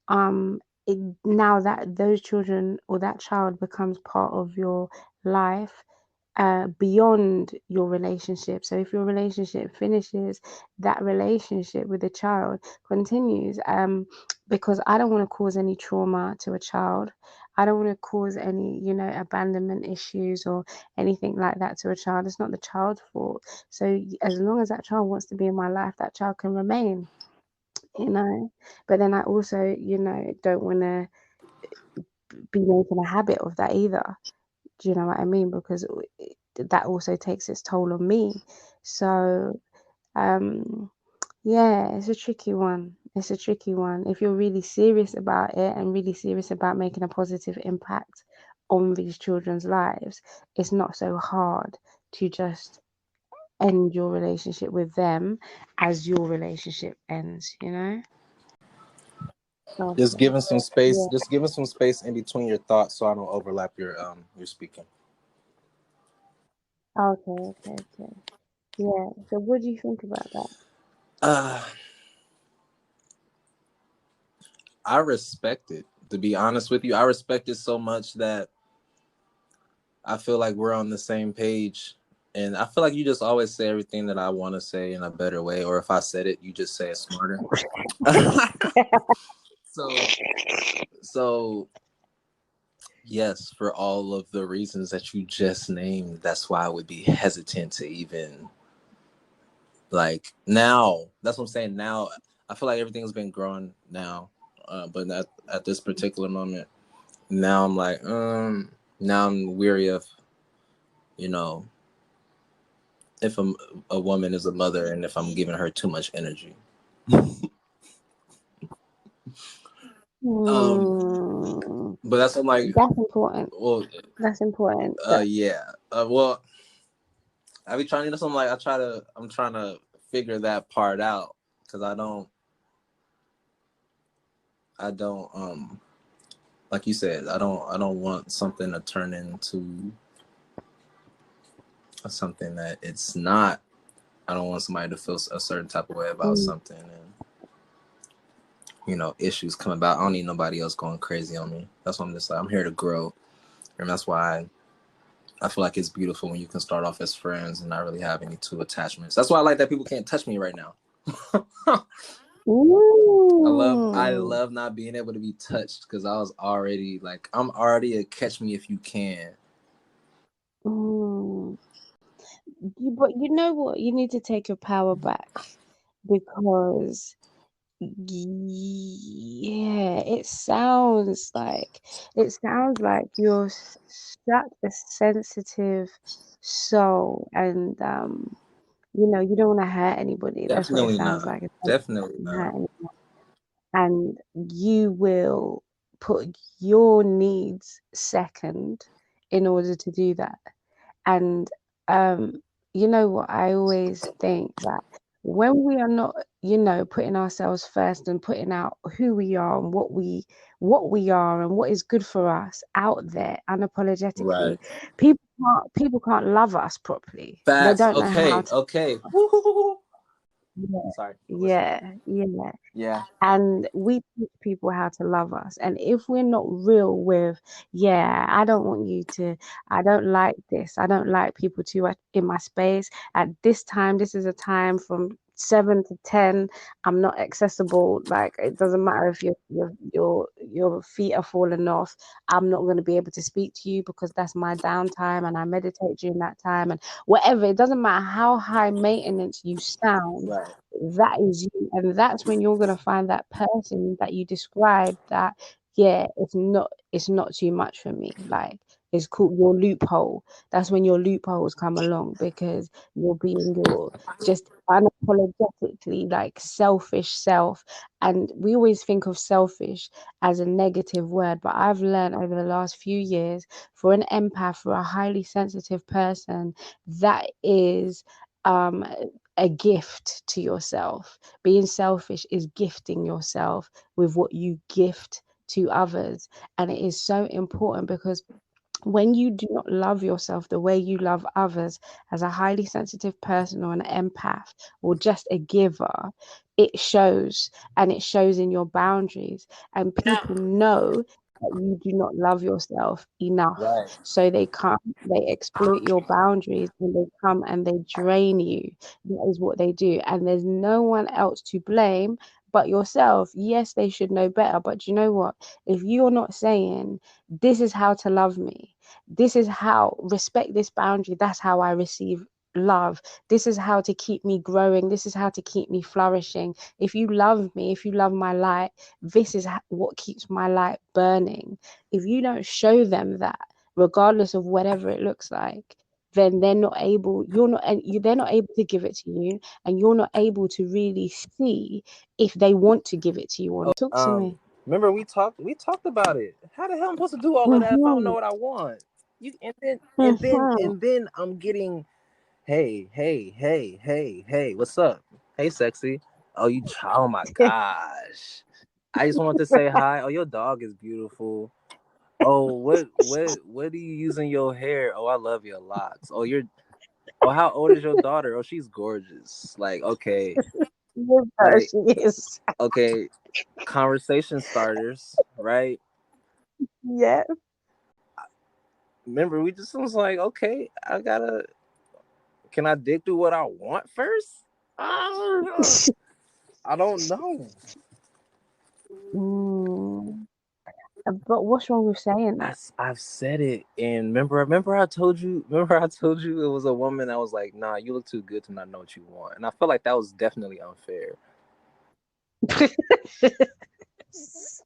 it, now that those children or that child becomes part of your life, beyond your relationship. So if your relationship finishes, that relationship with the child continues. Because I don't want to cause any trauma to a child. I don't want to cause any, abandonment issues or anything like that to a child. It's not the child's fault. So as long as that child wants to be in my life, that child can remain, But then I also, don't want to be making a habit of that either. Do you know what I mean? Because that also takes its toll on me. So, yeah, it's a tricky one. It's a tricky one. If you're really serious about it and really serious about making a positive impact on these children's lives, it's not so hard to just end your relationship with them as your relationship ends, Just Okay. giving some space. Yeah. Just giving some space in between your thoughts, so I don't overlap your speaking. Okay. Yeah. So what do you think about that? Uh, I respect it. To be honest with you, I respect it so much that I feel like we're on the same page. And I feel like you just always say everything that I want to say in a better way. Or if I said it, you just say it smarter. so, so yes, for all of the reasons that you just named, that's why I would be hesitant to even like now. That's what I'm saying. Now, I feel like everything's been growing now. But at this particular moment, now I'm like, now I'm weary of, you know, if a woman is a mother and if I'm giving her too much energy. But that's I'm like, That's important. well, That's important. yeah. Well, I be trying to do something like I'm trying to figure that part out because I don't like you said, I don't want something to turn into something that it's not. I don't want somebody to feel a certain type of way about something and issues come about. I don't need nobody else going crazy on me. That's why I'm just like I'm here to grow, and that's why I feel like it's beautiful when you can start off as friends and not really have any two attachments. That's why I like that people can't touch me right now. I love not being able to be touched because I was already like I'm already a catch me if you can. But you know what? You need to take your power back because yeah, it sounds like you're such a sensitive soul, and you don't want to hurt anybody. That's what it Definitely sounds not. like. It sounds like Definitely you don't hurt not. anyone. And you will put your needs second in order to do that. And you know what, I always think that when we are not, putting ourselves first and putting out who we are and what we are and what is good for us out there Right. unapologetically, people can't love us properly. They Facts. don't know how Okay. to. Okay. Yeah, Sorry. I'm listening. yeah. Yeah. And we teach people how to love us. And if we're not real with, yeah, I don't like this. I don't like people too in my space. At this time, this is a time from 7 to 10. I'm not accessible. Like it doesn't matter if your feet are falling off. I'm not going to be able to speak to you because that's my downtime and I meditate during that time and whatever. It doesn't matter how high maintenance you sound, Right. that is you, and that's when you're going to find that person that you described that, yeah, it's not too much for me. Like, it's called your loophole. That's when your loopholes come along because you're being your just unapologetically like selfish self. And we always think of selfish as a negative word, but I've learned over the last few years, for an empath, for a highly sensitive person, that is um a gift to yourself. Being selfish is gifting yourself with what you gift to others. And it is so important because when you do not love yourself the way you love others, as a highly sensitive person or an empath or just a giver, it shows, and it shows in your boundaries. And people know that you do not love yourself enough. Right. So they come, they exploit your boundaries, and they come and they drain you. That is what they do. And there's no one else to blame but yourself. Yes, they should know better. But you know what? If you're not saying, this is how to love me, this is how, respect this boundary, that's how I receive love, this is how to keep me growing, this is how to keep me flourishing. If you love me, if you love my light, this is what keeps my light burning. If you don't show them that, regardless of whatever it looks like, then they're not able, they're not able to give it to you, and you're not able to really see if they want to give it to you or not. Talk to me. Remember we talked about it. How the hell am I supposed to do all of that if I don't know Mm-hmm. what I want? You Mm-hmm. and then I'm getting, hey, what's up? Hey, sexy. Oh my gosh. I just wanted to say hi. Oh, your dog is beautiful. Oh, what do you use in your hair? Oh, I love your locks. How old is your daughter? Oh, she's gorgeous. Like, okay, Yes, right? she is. Okay, conversation starters, right? Yeah. Remember, we just was like, okay, can I dig through what I want first? I don't know. Mm. But what's wrong with saying that? I've said it, and remember I told you. Remember I told you it was a woman that was like, "Nah, you look too good to not know what you want," and I felt like that was definitely unfair.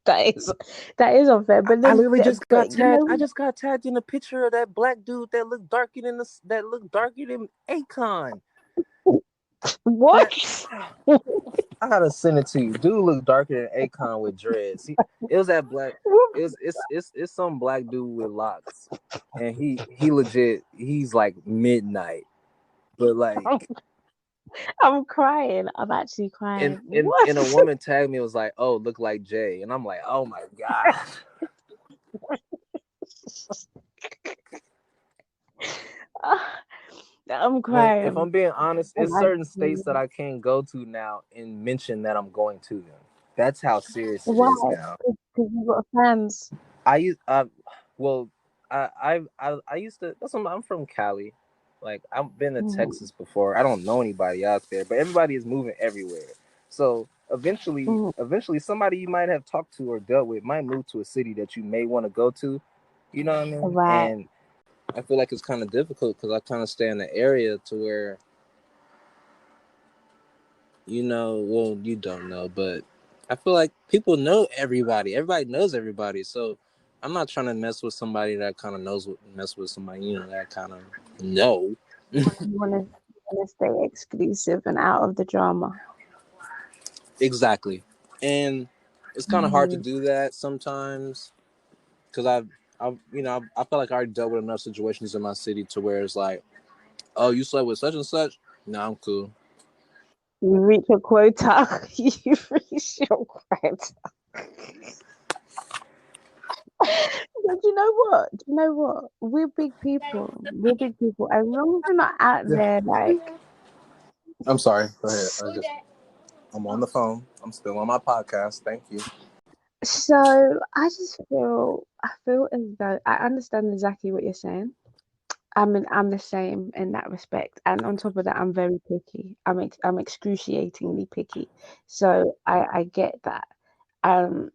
That is that is unfair. But I then, literally just got but you tagged. I know just got tagged in a picture of that black dude that looked darker than Akon. what? That I gotta send it to you. Dude looked darker than Akon with dreads. It was that black. It's some black dude with locks, and he legit. He's like midnight, but like. I'm crying. I'm actually And crying. and What? and a woman tagged me, was like, "Oh, look like Jay," and I'm like, "Oh my god." I'm When if crying. I'm being honest, I'm it's certain actually. states that I can't go to now and mention that I'm going to them. That's how serious it Why? is now. Because you got fans. I used well, I used to. I'm from Cali. Like, I've been to Mm, Texas before. I don't know anybody out there, but everybody is moving everywhere. So mm, eventually, somebody you might have talked to or dealt with might move to a city that you may want to go to. You know what I mean? right. And I feel like it's kind of difficult because I kind of stay in the area to where, well, you don't know, but I feel like people know everybody. Everybody knows everybody. So I'm not trying to mess with somebody, that kind of know. You want to stay exclusive and out of the drama. Exactly. And it's kind of hard to Mm, do that sometimes because I feel like I already dealt with enough situations in my city to where it's like, oh, you slept with such and such? No, I'm cool. you reach your quota. You reach your quota. But you know what? You know what? We're big people. We're big people. As long as we're not out there, like. I'm sorry. Go ahead. I'm on the phone. I'm still on my podcast. Thank you. So I feel as though I understand exactly what you're saying. I'm the same in that respect, and on top of that, I'm very picky. I'm excruciatingly picky, so I get that. And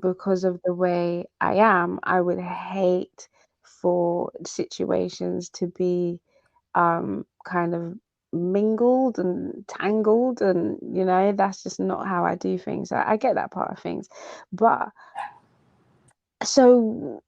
because of the way I am, I would hate for situations to be kind of mingled and tangled, and that's just not how I do things. I get that part of things, but so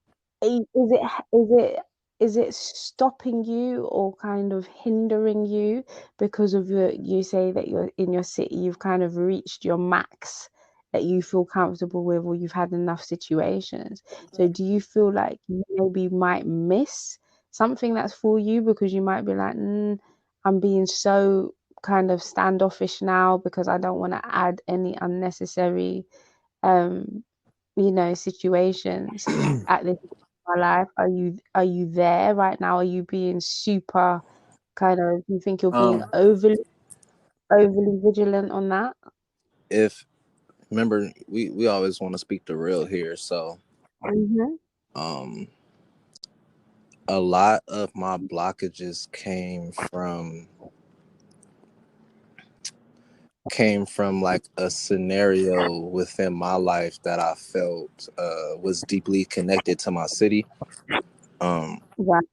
is it stopping you or kind of hindering you because of you say that you're in your city, you've kind of reached your max that you feel comfortable with, or you've had enough situations? So do you feel like you maybe might miss something that's for you because you might be like, I'm being so kind of standoffish now because I don't want to add any unnecessary um situations at this point in my life? Are you there right now? Are you being super kind of, do you think you're being Um, overly vigilant on that? if Remember, we always want to speak the real here. So Mhm. Um, a lot of my blockages came from like a scenario within my life that I felt was deeply connected to my city. Um, Right.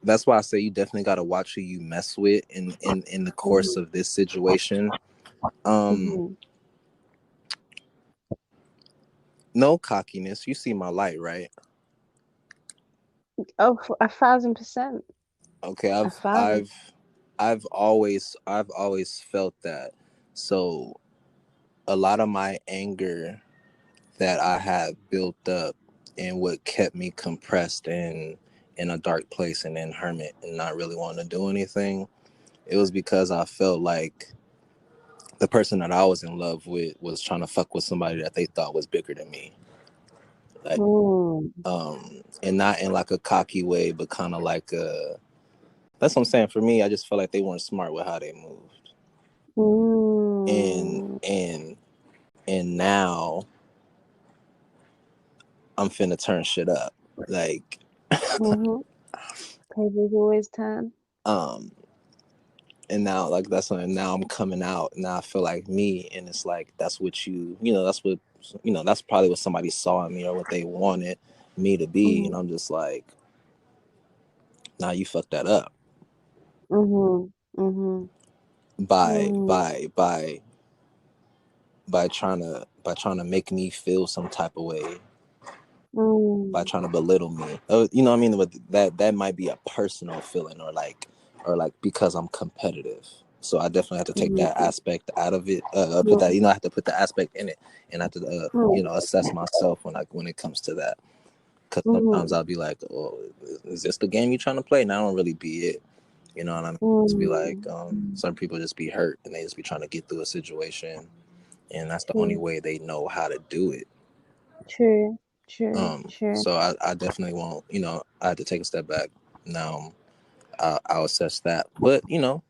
that's why I say you definitely got to watch who you mess with in the course Mhm. of this situation. Um, Mhm. no cockiness. You see my light, right? Oh, 1,000%. Okay, A thousand. I've always felt that. So a lot of my anger that I had built up and what kept me compressed and in a dark place and in hermit and not really wanting to do anything, it was because I felt like the person that I was in love with was trying to fuck with somebody that they thought was bigger than me. Like Mm. and not in like a cocky way, but kind of like a, that's what I'm saying. For me, I just felt like they weren't smart with how they moved. And Mm. and and now I'm finna turn shit up. Like Mhm. Tables always turn. um and now like that's when now I'm coming out. Now I feel like me, and it's like that's what that's what that's probably what somebody saw in me or what they wanted me to be, and Mhm. I'm just like, nah, you fucked that up Mhm. Mhm. by Mm. by by by trying to make me feel some type of way, by Mm. trying to belittle me. You know what I mean? But that might be a personal feeling, or like because I'm competitive. So I definitely have to take that Mhm. aspect out of it. Put that, Mhm. I have to put the aspect in it, and I have to, Mm. assess myself when it comes to that. Because sometimes Mhm. I'll be like, "Oh, is this the game you're trying to play?" And I don't really be it. You know what I mean? Just be like, Mm. some people just be hurt and they just be trying to get through a situation, and that's the only True. way they know how to do it. True. True. True. So I definitely won't, I had to take a step back. Now I'll assess that. But,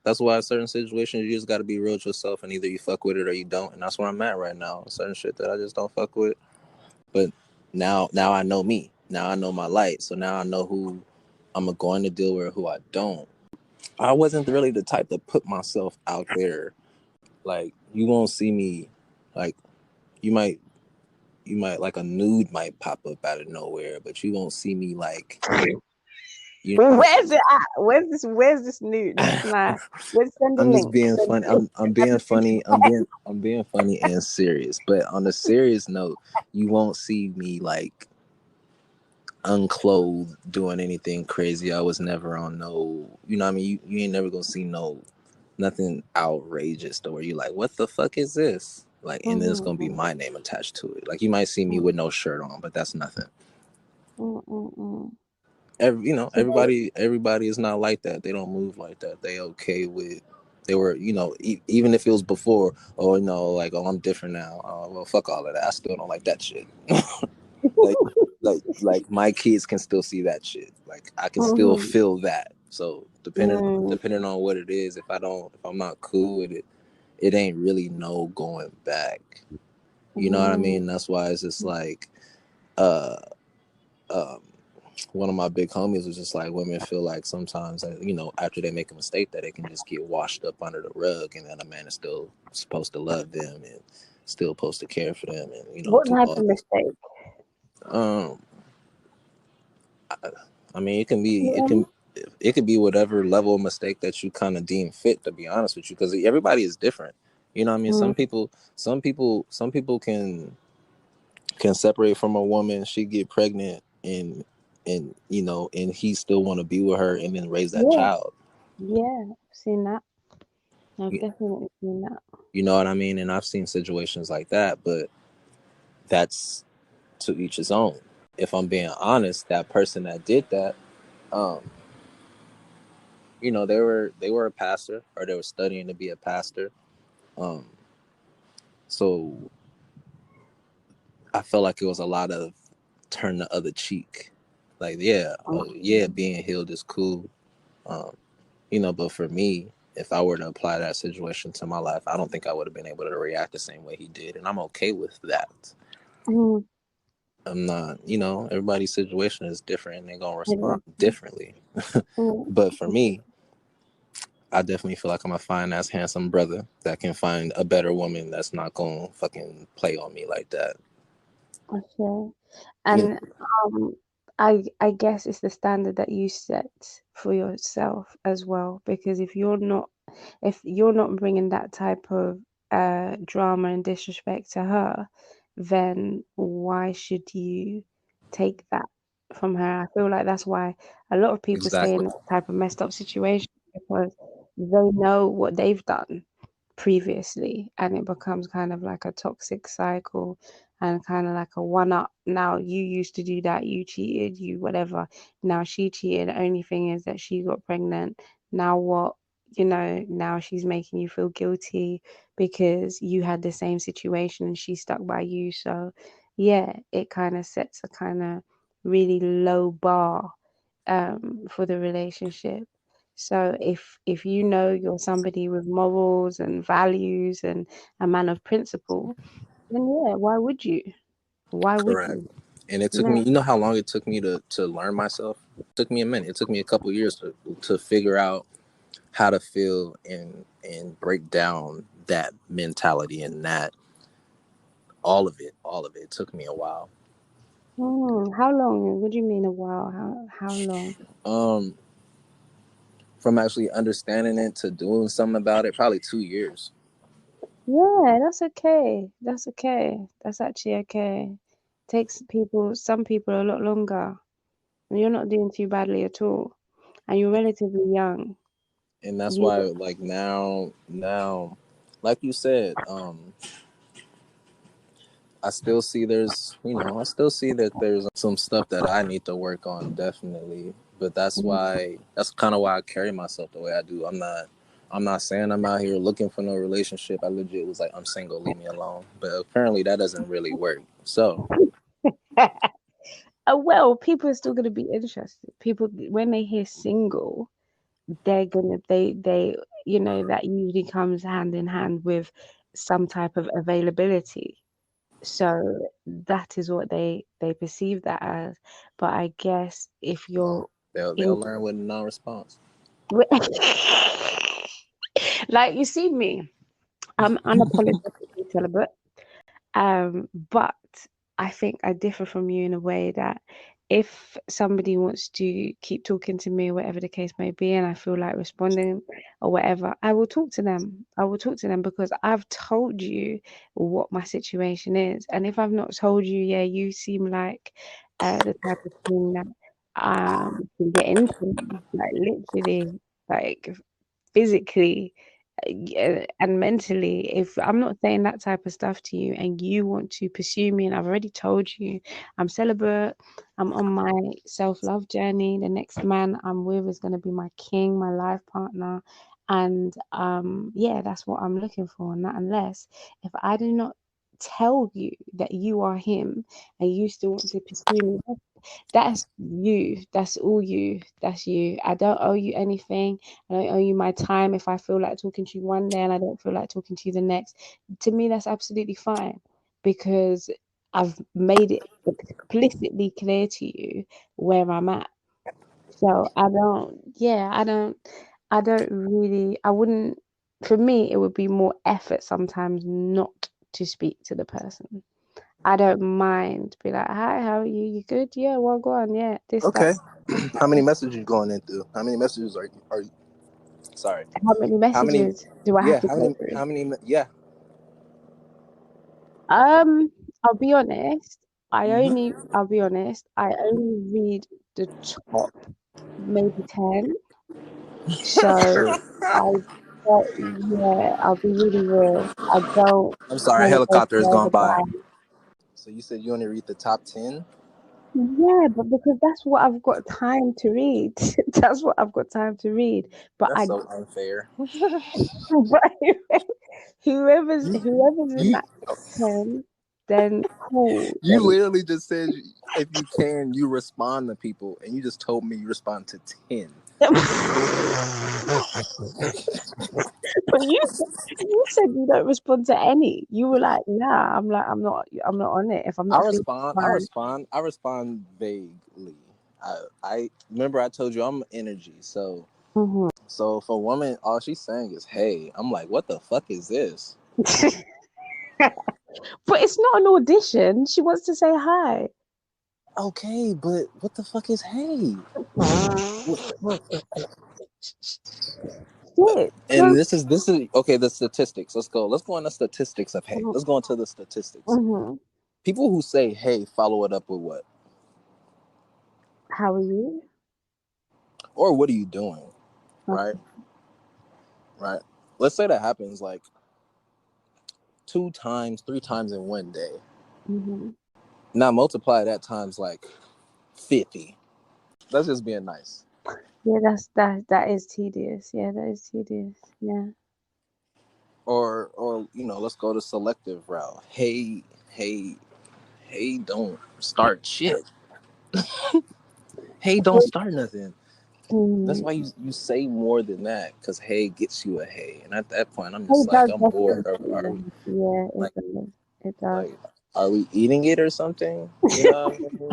that's why in certain situations you just got to be real with yourself, and either you fuck with it or you don't. And that's where I'm at right now. Certain shit that I just don't fuck with. But now I know me. Now I know my light. So now I know who I'm going to deal with, who I don't. I wasn't really the type to put myself out there. Like, you won't see me, like, you might like a nude might pop up out of nowhere, but you won't see me like you Well, where's it at? Where's this nude? Nah. Let's send a I'm just link. being Send funny. a link. I'm being funny. I'm being funny and serious. But on a serious note, you won't see me like unclothed doing anything crazy. I was never on no, what I mean, you ain't never gonna see nothing outrageous to where you like, what the fuck is this? Like, and there's gonna be Mhm. my name attached to it. Like, you might see me Mhm. with no shirt on, but that's nothing. Mm, mm, mm. So Everybody is not like that. They don't move like that. They okay with, they were, even if it was before, oh no, like, oh, I'm different now. Oh, well, fuck all of that. I still don't like that shit. like like my kids can still see that shit. Like, I can still Mhm. feel that. So Mm, depending on what it is, if I'm not cool with it, it ain't really no going back. You know what I mm, mean? That's why it's just like uh um one of my big homies was just like, women feel like sometimes that, after they make a mistake, that it can just get washed up under the rug, and then a man is still supposed to love them and still supposed to care for them, and what do type all of this. mistake? um I mean, Yeah. it could be whatever level of mistake that you kind of deem fit, to be honest with you, because everybody is different. You know what I mean? Mm, Some people can separate from a woman, she get pregnant, and he still want to be with her and then raise that yeah. child. Yeah. I've seen that. I've You, definitely seen that. you know what I mean? And I've seen situations like that, but that's to each his own. If I'm being honest, that person that did that, um, they were a pastor, or they were studying to be a pastor. Um, so I felt like it was a lot of turn the other cheek. Like, yeah, yeah, Mm, being healed is cool. Um, but for me, if I were to apply that situation to my life, I don't think I would have been able to react the same way he did. And I'm okay with that. Mm, I'm not, everybody's situation is different and they're gonna respond exactly. differently. Mm, But for me, I definitely feel like I'm a fine ass handsome brother that can find a better woman that's not gonna fucking play on me like that. okay. You know, And um, I guess it's the standard that you set for yourself as well, because if you're not bringing that type of drama and disrespect to her, then why should you take that from her? I feel like that's why a lot of people stay in exactly. that type of messed up situation, because they know what they've done previously, and it becomes kind of like a toxic cycle and kind of like a one up. Now you used to do that, you cheated, you whatever. Now she cheated. The only thing is that she got pregnant. Now what? Now she's making you feel guilty because you had the same situation and she stuck by you. So yeah, it kind of sets a kind of really low bar for the relationship. So if you know you're somebody with morals and values and a man of principle, then yeah, why would you? Why would Correct. you? And it took Yeah. me, how long it took me to learn myself? It took me a minute. It took me a couple years to figure out how to feel and break down that mentality and that all of it. It took me a while. How long? What do you mean a while? How long? Um, from actually understanding it to doing something about it, probably 2 years. Yeah, that's okay. That's okay. That's actually okay. Takes some people a lot longer. And you're not doing too badly at all. And you're relatively young. And that's You why, like now, like you said, I still see I still see that there's some stuff that I need to work on, definitely. But that's kind of why I carry myself the way I do. I'm not saying I'm out here looking for no relationship. I legit was like, I'm single, leave me alone. But apparently that doesn't really work. So, well, people are still gonna be interested. People when they hear single, they that usually comes hand in hand with some type of availability. So that is what they perceive that as. But I guess if you're they'll in learn with no response. like you see me, I'm unapologetically celibate. But I think I differ from you in a way that if somebody wants to keep talking to me, whatever the case may be, and I feel like responding or whatever, I will talk to them. I will talk to them because I've told you what my situation is. And if I've not told you, yeah, you seem like the type of thing that can get into, like literally, like physically and mentally. If I'm not saying that type of stuff to you and you want to pursue me, and I've already told you I'm celibate, I'm on my self-love journey, the next man I'm with is going to be my king, my life partner, and yeah, that's what I'm looking for. Not unless if I do not tell you that you are him and you still want to pursue me, that's you. That's all you. That's you. I don't owe you anything. I don't owe you my time. If I feel like talking to you one day and I don't feel like talking to you the next, to me, that's absolutely fine because I've made it explicitly clear to you where I'm at. So I don't really, I wouldn't, for me, it would be more effort sometimes not to speak to the person. I don't mind. Be like, hi, how are you? You good? Yeah, well, go on. Yeah, this, that. Okay. How many messages you going into? How many messages are you sorry. How many How many messages do I have yeah, to go through? yeah. I'll be honest. Hmm. I'll be honest. I only read the top maybe 10. So I yeah, I'll be really real. I don't I'm sorry, a kind of go helicopter has through all gone the by. time. So you said you only read the top 10? Yeah, but because that's what I've got time to read. That's what I've got time to read. But That's I, so unfair. but whoever's You, whoever's in you, that top 10, then cool. You literally just said if you can, you respond to people, and you just told me you respond to 10. But you said you don't respond to any. You were like, nah. I'm like, I'm not on it. If I'm I not feeling respond. I fine. respond. I respond vaguely. I remember I told you I'm energy. So Mhm. so if a woman all she's saying is hey, I'm like, what the fuck is this? But it's not an audition. She wants to say hi. Okay, but what the fuck is hey? Shit. And No. this is okay. The statistics. Let's go. Let's go on the statistics of hey. Let's go into the statistics. Mm-hmm. People who say hey follow it up with what? How are you? Or what are you doing? Right. Okay. Right. Let's say that happens like 2 times, 3 times in one day. Mm-hmm. Now multiply that times like 50. That's just being nice. Yeah, that is tedious. Yeah, that is tedious. Yeah. Or let's go to selective route. Hey, hey, hey, don't start shit. Hey, don't start nothing. That's Mm. why you say more than that, because hey gets you a hey. And at that point I'm It just like, does I'm bored. definitely. Are we Yeah, it like does. It does. like are we eating it or something? You know what I mean?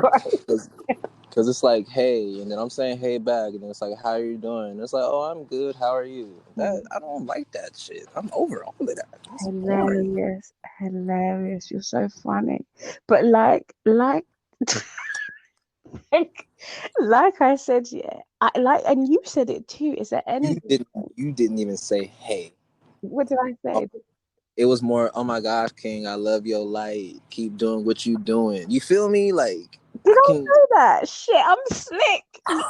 Because it's like, hey, and then I'm saying hey back, and then it's like, how are you doing? And it's like, oh, I'm good. How are you? That I don't like that shit. I'm over all of that. It's boring. Hilarious, hilarious. You're so funny. But like, like I said, yeah, I like, and you said it too. It's an You energy didn't. thing. You didn't even say hey. What did I Oh, say? it was more, oh my gosh, King, I love your light. Keep doing what you doing. You feel me? Like Did I I can. say that? Shit, I'm slick. I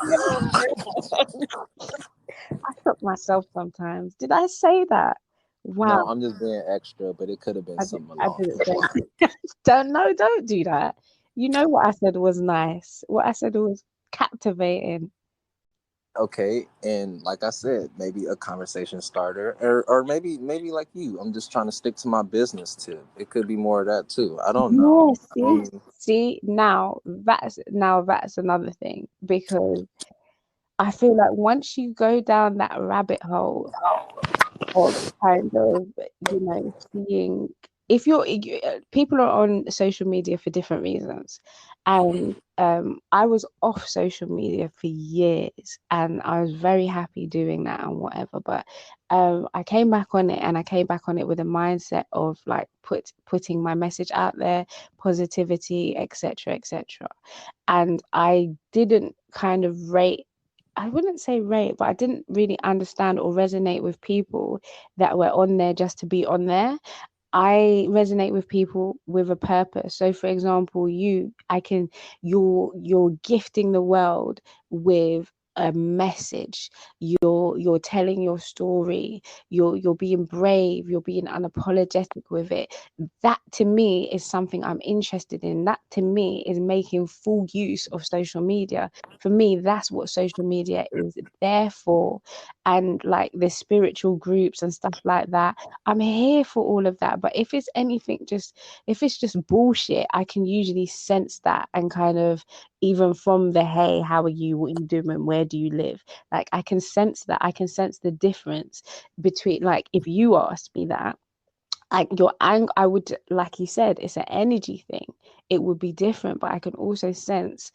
shock myself sometimes. Did I say that? No, Wow, I'm just being extra, but it could have been something I along didn't those say. lines. Don't do that. You know what I said was nice. What I said was captivating. Okay, and like I said, maybe a conversation starter, or maybe like you. I'm just trying to stick to my business tip. It could be more of that too. I don't know. Yeah, I see, mean, now that's another thing because I feel like once you go down that rabbit hole of kind of, seeing if people are on social media for different reasons. And I was off social media for years and I was very happy doing that and whatever. But I came back on it and I came back on it with a mindset of like putting my message out there, positivity, etc., etc. And I didn't kind of rate I wouldn't say rate, but I didn't really understand or resonate with people that were on there just to be on there. I resonate with people with a purpose. So for example, you're gifting the world with a message. You're telling your story. You're being brave, you're being unapologetic with it. That to me is something I'm interested in. That to me is making full use of social media. For me, that's what social media is there for. And like the spiritual groups and stuff like that, I'm here for all of that. But if it's just bullshit, I can usually sense that and kind of even from the hey, how are you? What are you doing? Where do you live? Like I can sense that. I can sense the difference between like if you asked me that, like your ang I would like you said, it's an energy thing. It would be different, but I can also sense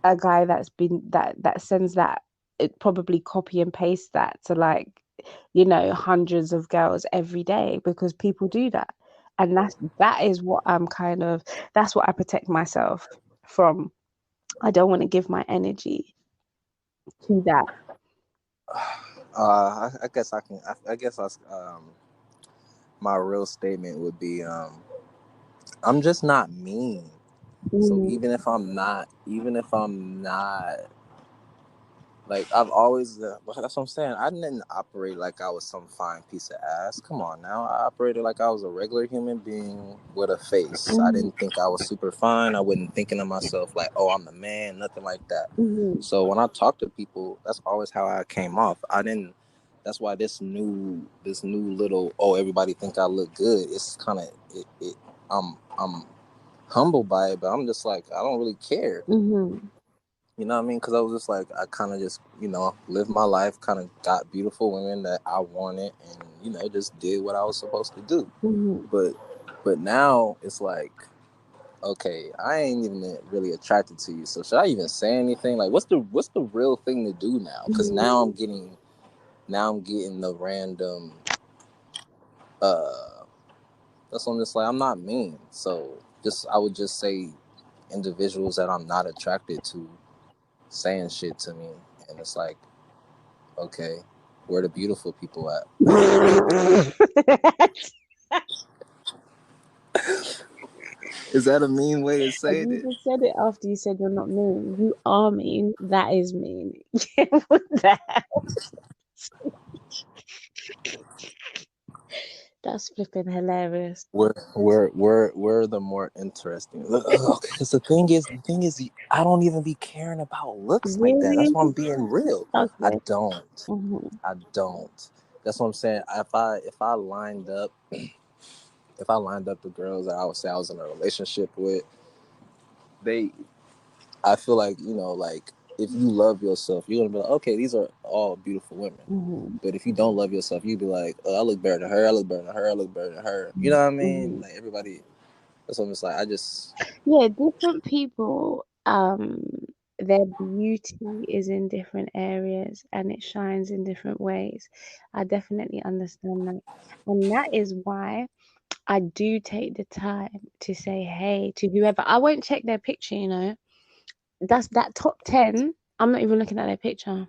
a guy that sends that it probably copy and paste that to like hundreds of girls every day because people do that. And that is what I'm kind of that's what I protect myself from. I don't want to give my energy to that. I guess I can. I guess my real statement would be, I'm just not mean. So Mm, even if I'm not, like I've always, that's what I'm saying. I didn't operate like I was some fine piece of ass. Come on now, I operated like I was a regular human being with a face. I mm, didn't think I was super fine. I wasn't thinking of myself like, oh, I'm the man, nothing like that. mm, So when I talk to people, that's always how I came off. I didn't. That's why this new little, oh, everybody think I look good. It's kind of it. I'm humbled by it, but I'm just like, I don't really care. Mhm. You know what I mean? Because I was just like, I kind of just, lived my life, kind of got beautiful women that I wanted, and just did what I was supposed to do. Mhm. But now it's like, okay, I ain't even really attracted to you, so should I even say anything? Like, what's the real thing to do now? Because now I'm getting the random. That's what I'm just like, I'm not mean, so just I would just say individuals that I'm not attracted to saying shit to me, and it's like, okay, where the beautiful people at? Is that a mean way to say You it? just said it after you said you're not mean. You are mean. That is mean. What the hell? That's flipping hilarious. We're the more interesting. Because the thing is, I don't even be caring about looks like that. That's Really? why I'm being real. I Okay. don't. Mhm. I don't. That's what I'm saying. If I lined up the girls that I would say I was in a relationship with, they I feel like, like, if you love yourself, you're gonna be like, okay, these are all beautiful women. Mhm. But if you don't love yourself, you'd be like, oh, I look better than her. I look better than her. I look better than her. You know what I mean? Mhm. Like, everybody. That's what I'm just like. I just Yeah, different people, their beauty is in different areas and it shines in different ways. I definitely understand that. And that is why I do take the time to say hey to whoever. I won't check their picture, That's that top 10. I'm not even looking at their picture.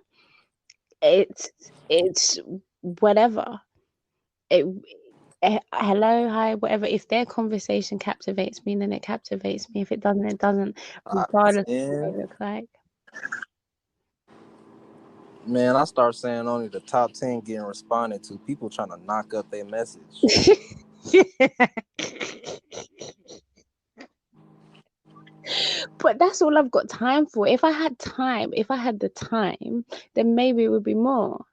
It's whatever. It hello, hi, whatever. If their conversation captivates me, then it captivates me. If it doesn't, it doesn't, top regardless of what 10. they look like. Man, I start saying only the top 10 getting responded to. People trying to knock up their message. But that's all I've got time for. If I had the time, then maybe it would be more.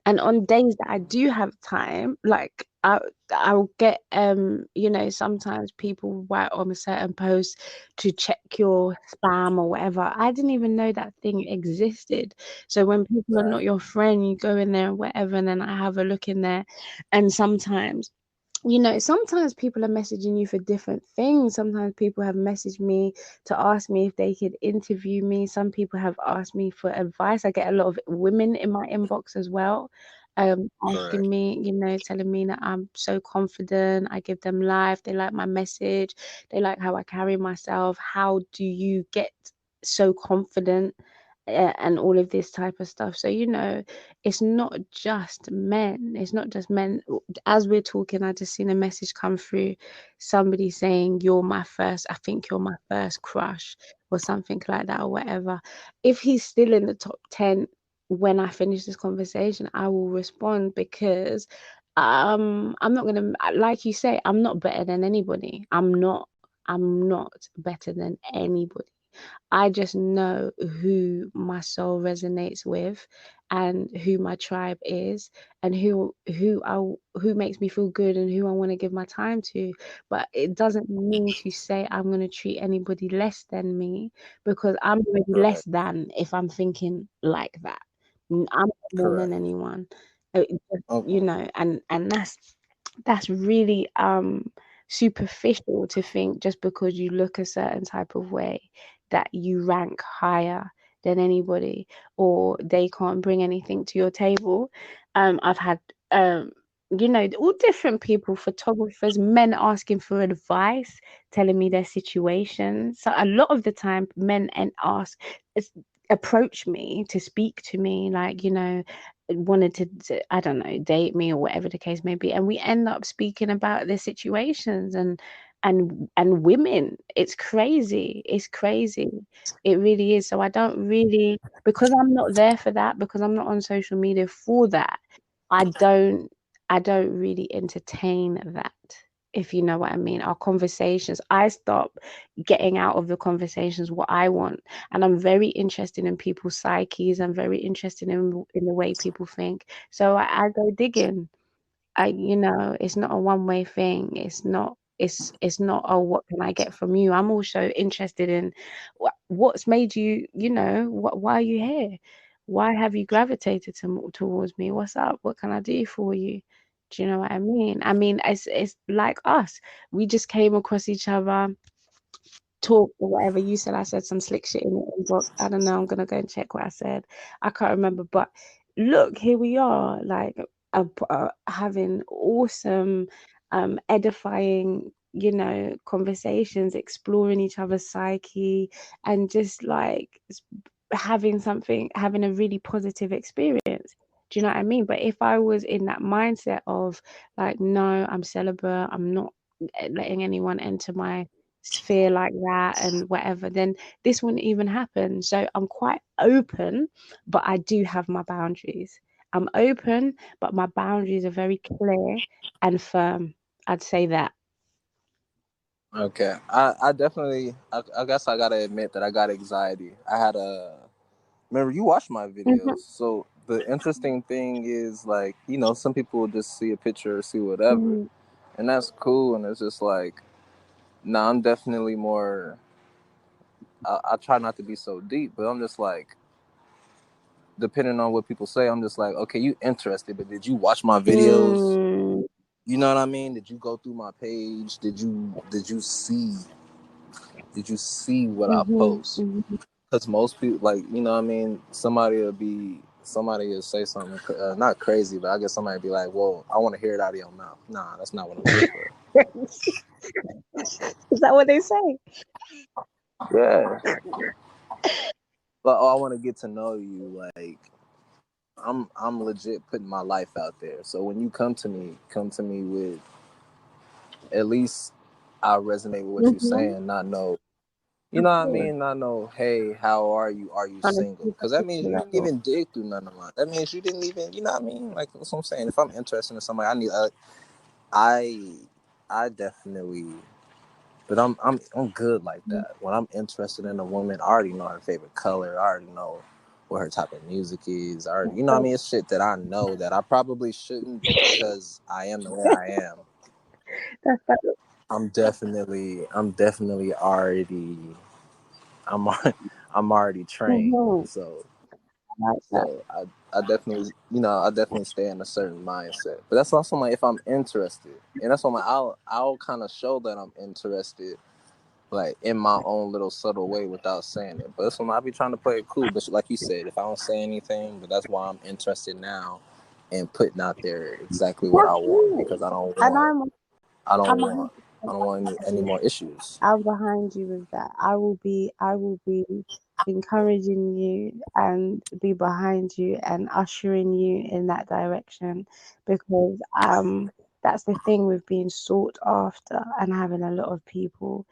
And on days that I do have time, like I'll get sometimes people write on a certain post to check your spam or whatever. I didn't even know that thing existed. So when people are not Right. your friend, you go in there and whatever, and then I have a look in there, and sometimes people are messaging you for different things. Sometimes people have messaged me to ask me if they could interview me. Some people have asked me for advice. I get a lot of women in my inbox as well, asking Correct. me, telling me that I'm so confident. I give them life. They like my message. They like how I carry myself. How do you get so confident? And all of this type of stuff. So, it's not just men. It's not just men. As we're talking, I just seen a message come through, somebody saying, I think you're my first crush, or something like that, or whatever. If he's still in the top 10 when I finish this conversation, I will respond, because I'm not gonna, like you say, I'm not better than anybody. I'm not better than anybody. I just know who my soul resonates with, and who my tribe is, and who makes me feel good, and who I want to give my time to. But it doesn't mean to say I'm going to treat anybody less than me, because I'm already less Correct. than if I'm thinking like that. I'm not more than Correct. anyone. Oh, And that's really superficial to think, just because you look a certain type of way, that you rank higher than anybody, or they can't bring anything to your table. I've had all different people, photographers, men asking for advice, telling me their situation. So a lot of the time, men approach me to speak to me, like, wanted to, I don't know, date me or whatever the case may be, and we end up speaking about their situations, and women. It's crazy. It's crazy. It really is. So I don't really, because I'm not there for that, because I'm not on social media for that. I don't I don't really entertain that, if you know what I mean. Our conversations, I stop getting out of the conversations what I want. And I'm very interested in people's psyches. I'm very interested in the way people think. So I go digging. It's not a one-way thing. it's not, oh, what can I get from you? I'm also interested in what's made you, why are you here? Why have you gravitated towards me? What's up? What can I do for you? Do you know what I mean? I mean, it's like us. We just came across each other, talk or whatever. You said I said some slick shit in the inbox. I don't know. I'm gonna go and check what I said. I can't remember, but look, here we are, like having awesome, edifying, conversations, exploring each other's psyche, and just like having a really positive experience. Do you know what I mean? But if I was in that mindset of like, no, I'm celibate, I'm not letting anyone enter my sphere like that and whatever, then this wouldn't even happen. So I'm quite open, but I do have my boundaries. I'm open, but my boundaries are very clear and firm. I'd say that. Okay, I definitely, I guess I gotta admit that I got anxiety. I had remember you watched my videos, Hmm. so the interesting thing is like, some people will just see a picture or see whatever, Hmm. and that's cool, and it's just like, nah, I'm definitely more. I try not to be so deep, but I'm just like, depending on what people say, I'm just like, okay, you interested, but did you watch my videos? Mm. You know what I mean? Did you go through my page? Did you see what I Hmm. post? Hmm. Because most people, like, you know what I mean? Somebody will say something, not crazy, but I guess somebody will be like, well, I want to hear it out of your mouth. Nah, that's not what I'm here for. Is that what they say? Yeah. But I want to get to know you. Like, I'm legit putting my life out there. So when you come to me with, at least I resonate with what you're Hmm. saying, not know. You Of know what I course. mean? Not know, hey, how are you? Are you On a single? Because that means superficial you didn't level. even dig through none of mine. That means you didn't even, you know what I mean? Like, that's what I'm saying. If I'm interested in somebody, I, I definitely, but I'm good like that. When I'm interested in a woman, I already know her favorite color. I already know what her type of music is. I already, you know what I mean? It's shit that I know that I probably shouldn't, but because I am the way I am, That's that. I'm definitely already, I'm, I'm already trained. Hmm. So. Like that. So I definitely stay in a certain mindset. But that's also like if I'm interested, and that's why I'll kind of show that I'm interested, like in my own little subtle way without saying it. But that's when I be trying to play it cool. But like you said, if I don't say anything, but that's why I'm interested now, in putting out there exactly what I That's want you. because And I don't I'm want I 100% don't want any behind more issues. I'm behind you with that. I will be encouraging you and be behind you and ushering you in that direction, because that's the thing with being sought after and having a lot of people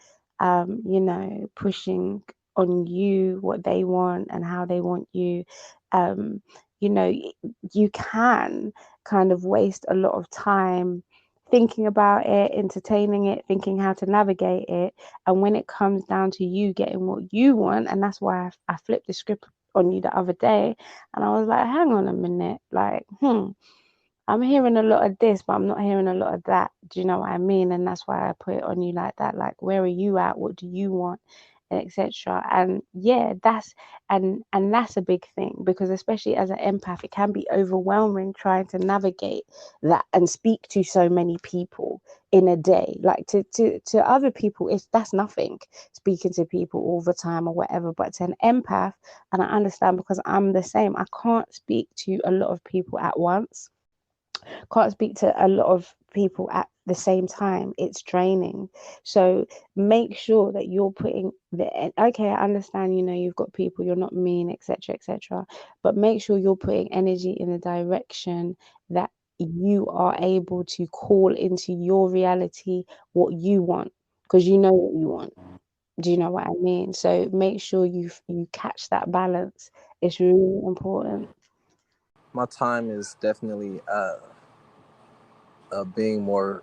pushing on you what they want and how they want you. Um, you can kind of waste a lot of time thinking about it, entertaining it, thinking how to navigate it. And when it comes down to you getting what you want, and that's why I flipped the script on you the other day, and I was like, hang on a minute, like, I'm hearing a lot of this, but I'm not hearing a lot of that. Do you know what I mean? And that's why I put it on you like that. Like, where are you at? What do you want? And etc. And yeah, that's a big thing, because especially as an empath, it can be overwhelming trying to navigate that and speak to so many people in a day. Like to other people, that's nothing, speaking to people all the time or whatever. But to an empath, and I understand because I'm the same, I can't speak to a lot of people at once, can't speak to a lot of people at the same time. It's draining. So make sure that you're putting okay, I understand, you've got people, you're not mean, etc., etc., but make sure you're putting energy in the direction that you are able to call into your reality what you want, because you know what you want. Do you know what I mean? So make sure you catch that balance. It's really important. My time is definitely being more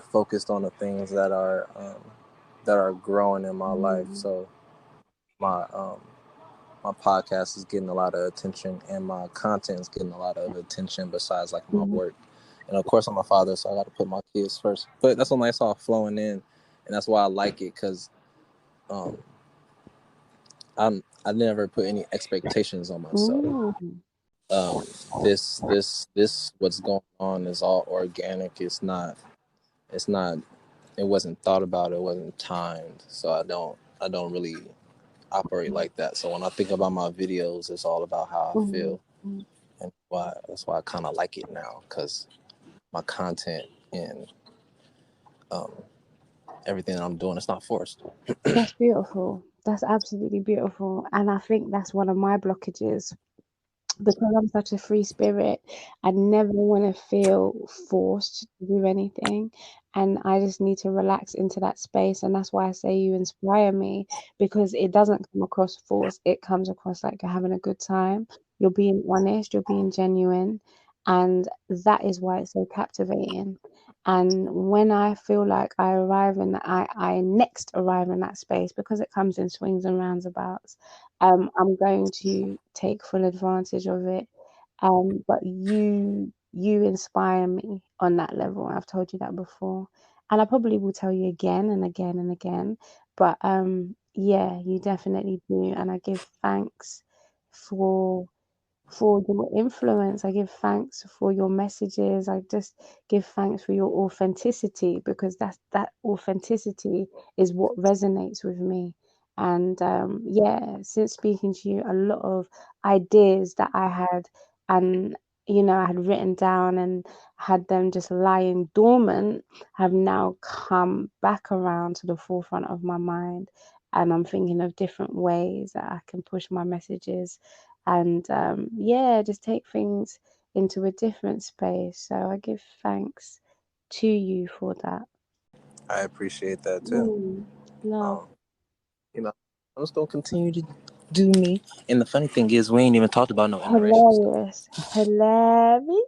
focused on the things that are growing in my life. Mm. So my my podcast is getting a lot of attention, and my content is getting a lot of attention. Besides, like my Mhm. work, And of course, I'm a father, so I got to put my kids first. But that's when it's all flowing in, and that's why I like it, because um, I never put any expectations on myself. Mm. Um, this what's going on is all organic. It's not. It wasn't thought about. It wasn't timed. So I don't really operate like that. So when I think about my videos, it's all about how I Mm. feel, and that's why I kind of like it now, because my content and um, everything that I'm doing, it's not forced. That's beautiful. That's absolutely beautiful. And I think that's one of my blockages because I'm such a free spirit. I never want to feel forced to do anything. And I just need to relax into that space. And that's why I say you inspire me, because it doesn't come across forced. It comes across like you're having a good time. You're being honest, you're being genuine. And that is why it's so captivating. And when I feel like I next arrive in that space, because it comes in swings and roundabouts, I'm going to take full advantage of it. But you inspire me on that level. I've told you that before, and I probably will tell you again and again and again. But yeah, you definitely do, and I give thanks for your influence. I give thanks for your messages. I just give thanks for your authenticity, because that authenticity is what resonates with me. And yeah, since speaking to you, a lot of ideas that I had and I had written down and had them just lying dormant have now come back around to the forefront of my mind. And I'm thinking of different ways that I can push my messages and yeah, just take things into a different space. So I give thanks to you for that. I appreciate that too. Mm, love. Um, I'm just gonna continue to do me. And the funny thing is, we ain't even talked about no interracial stuff. Hilarious. Hilarious.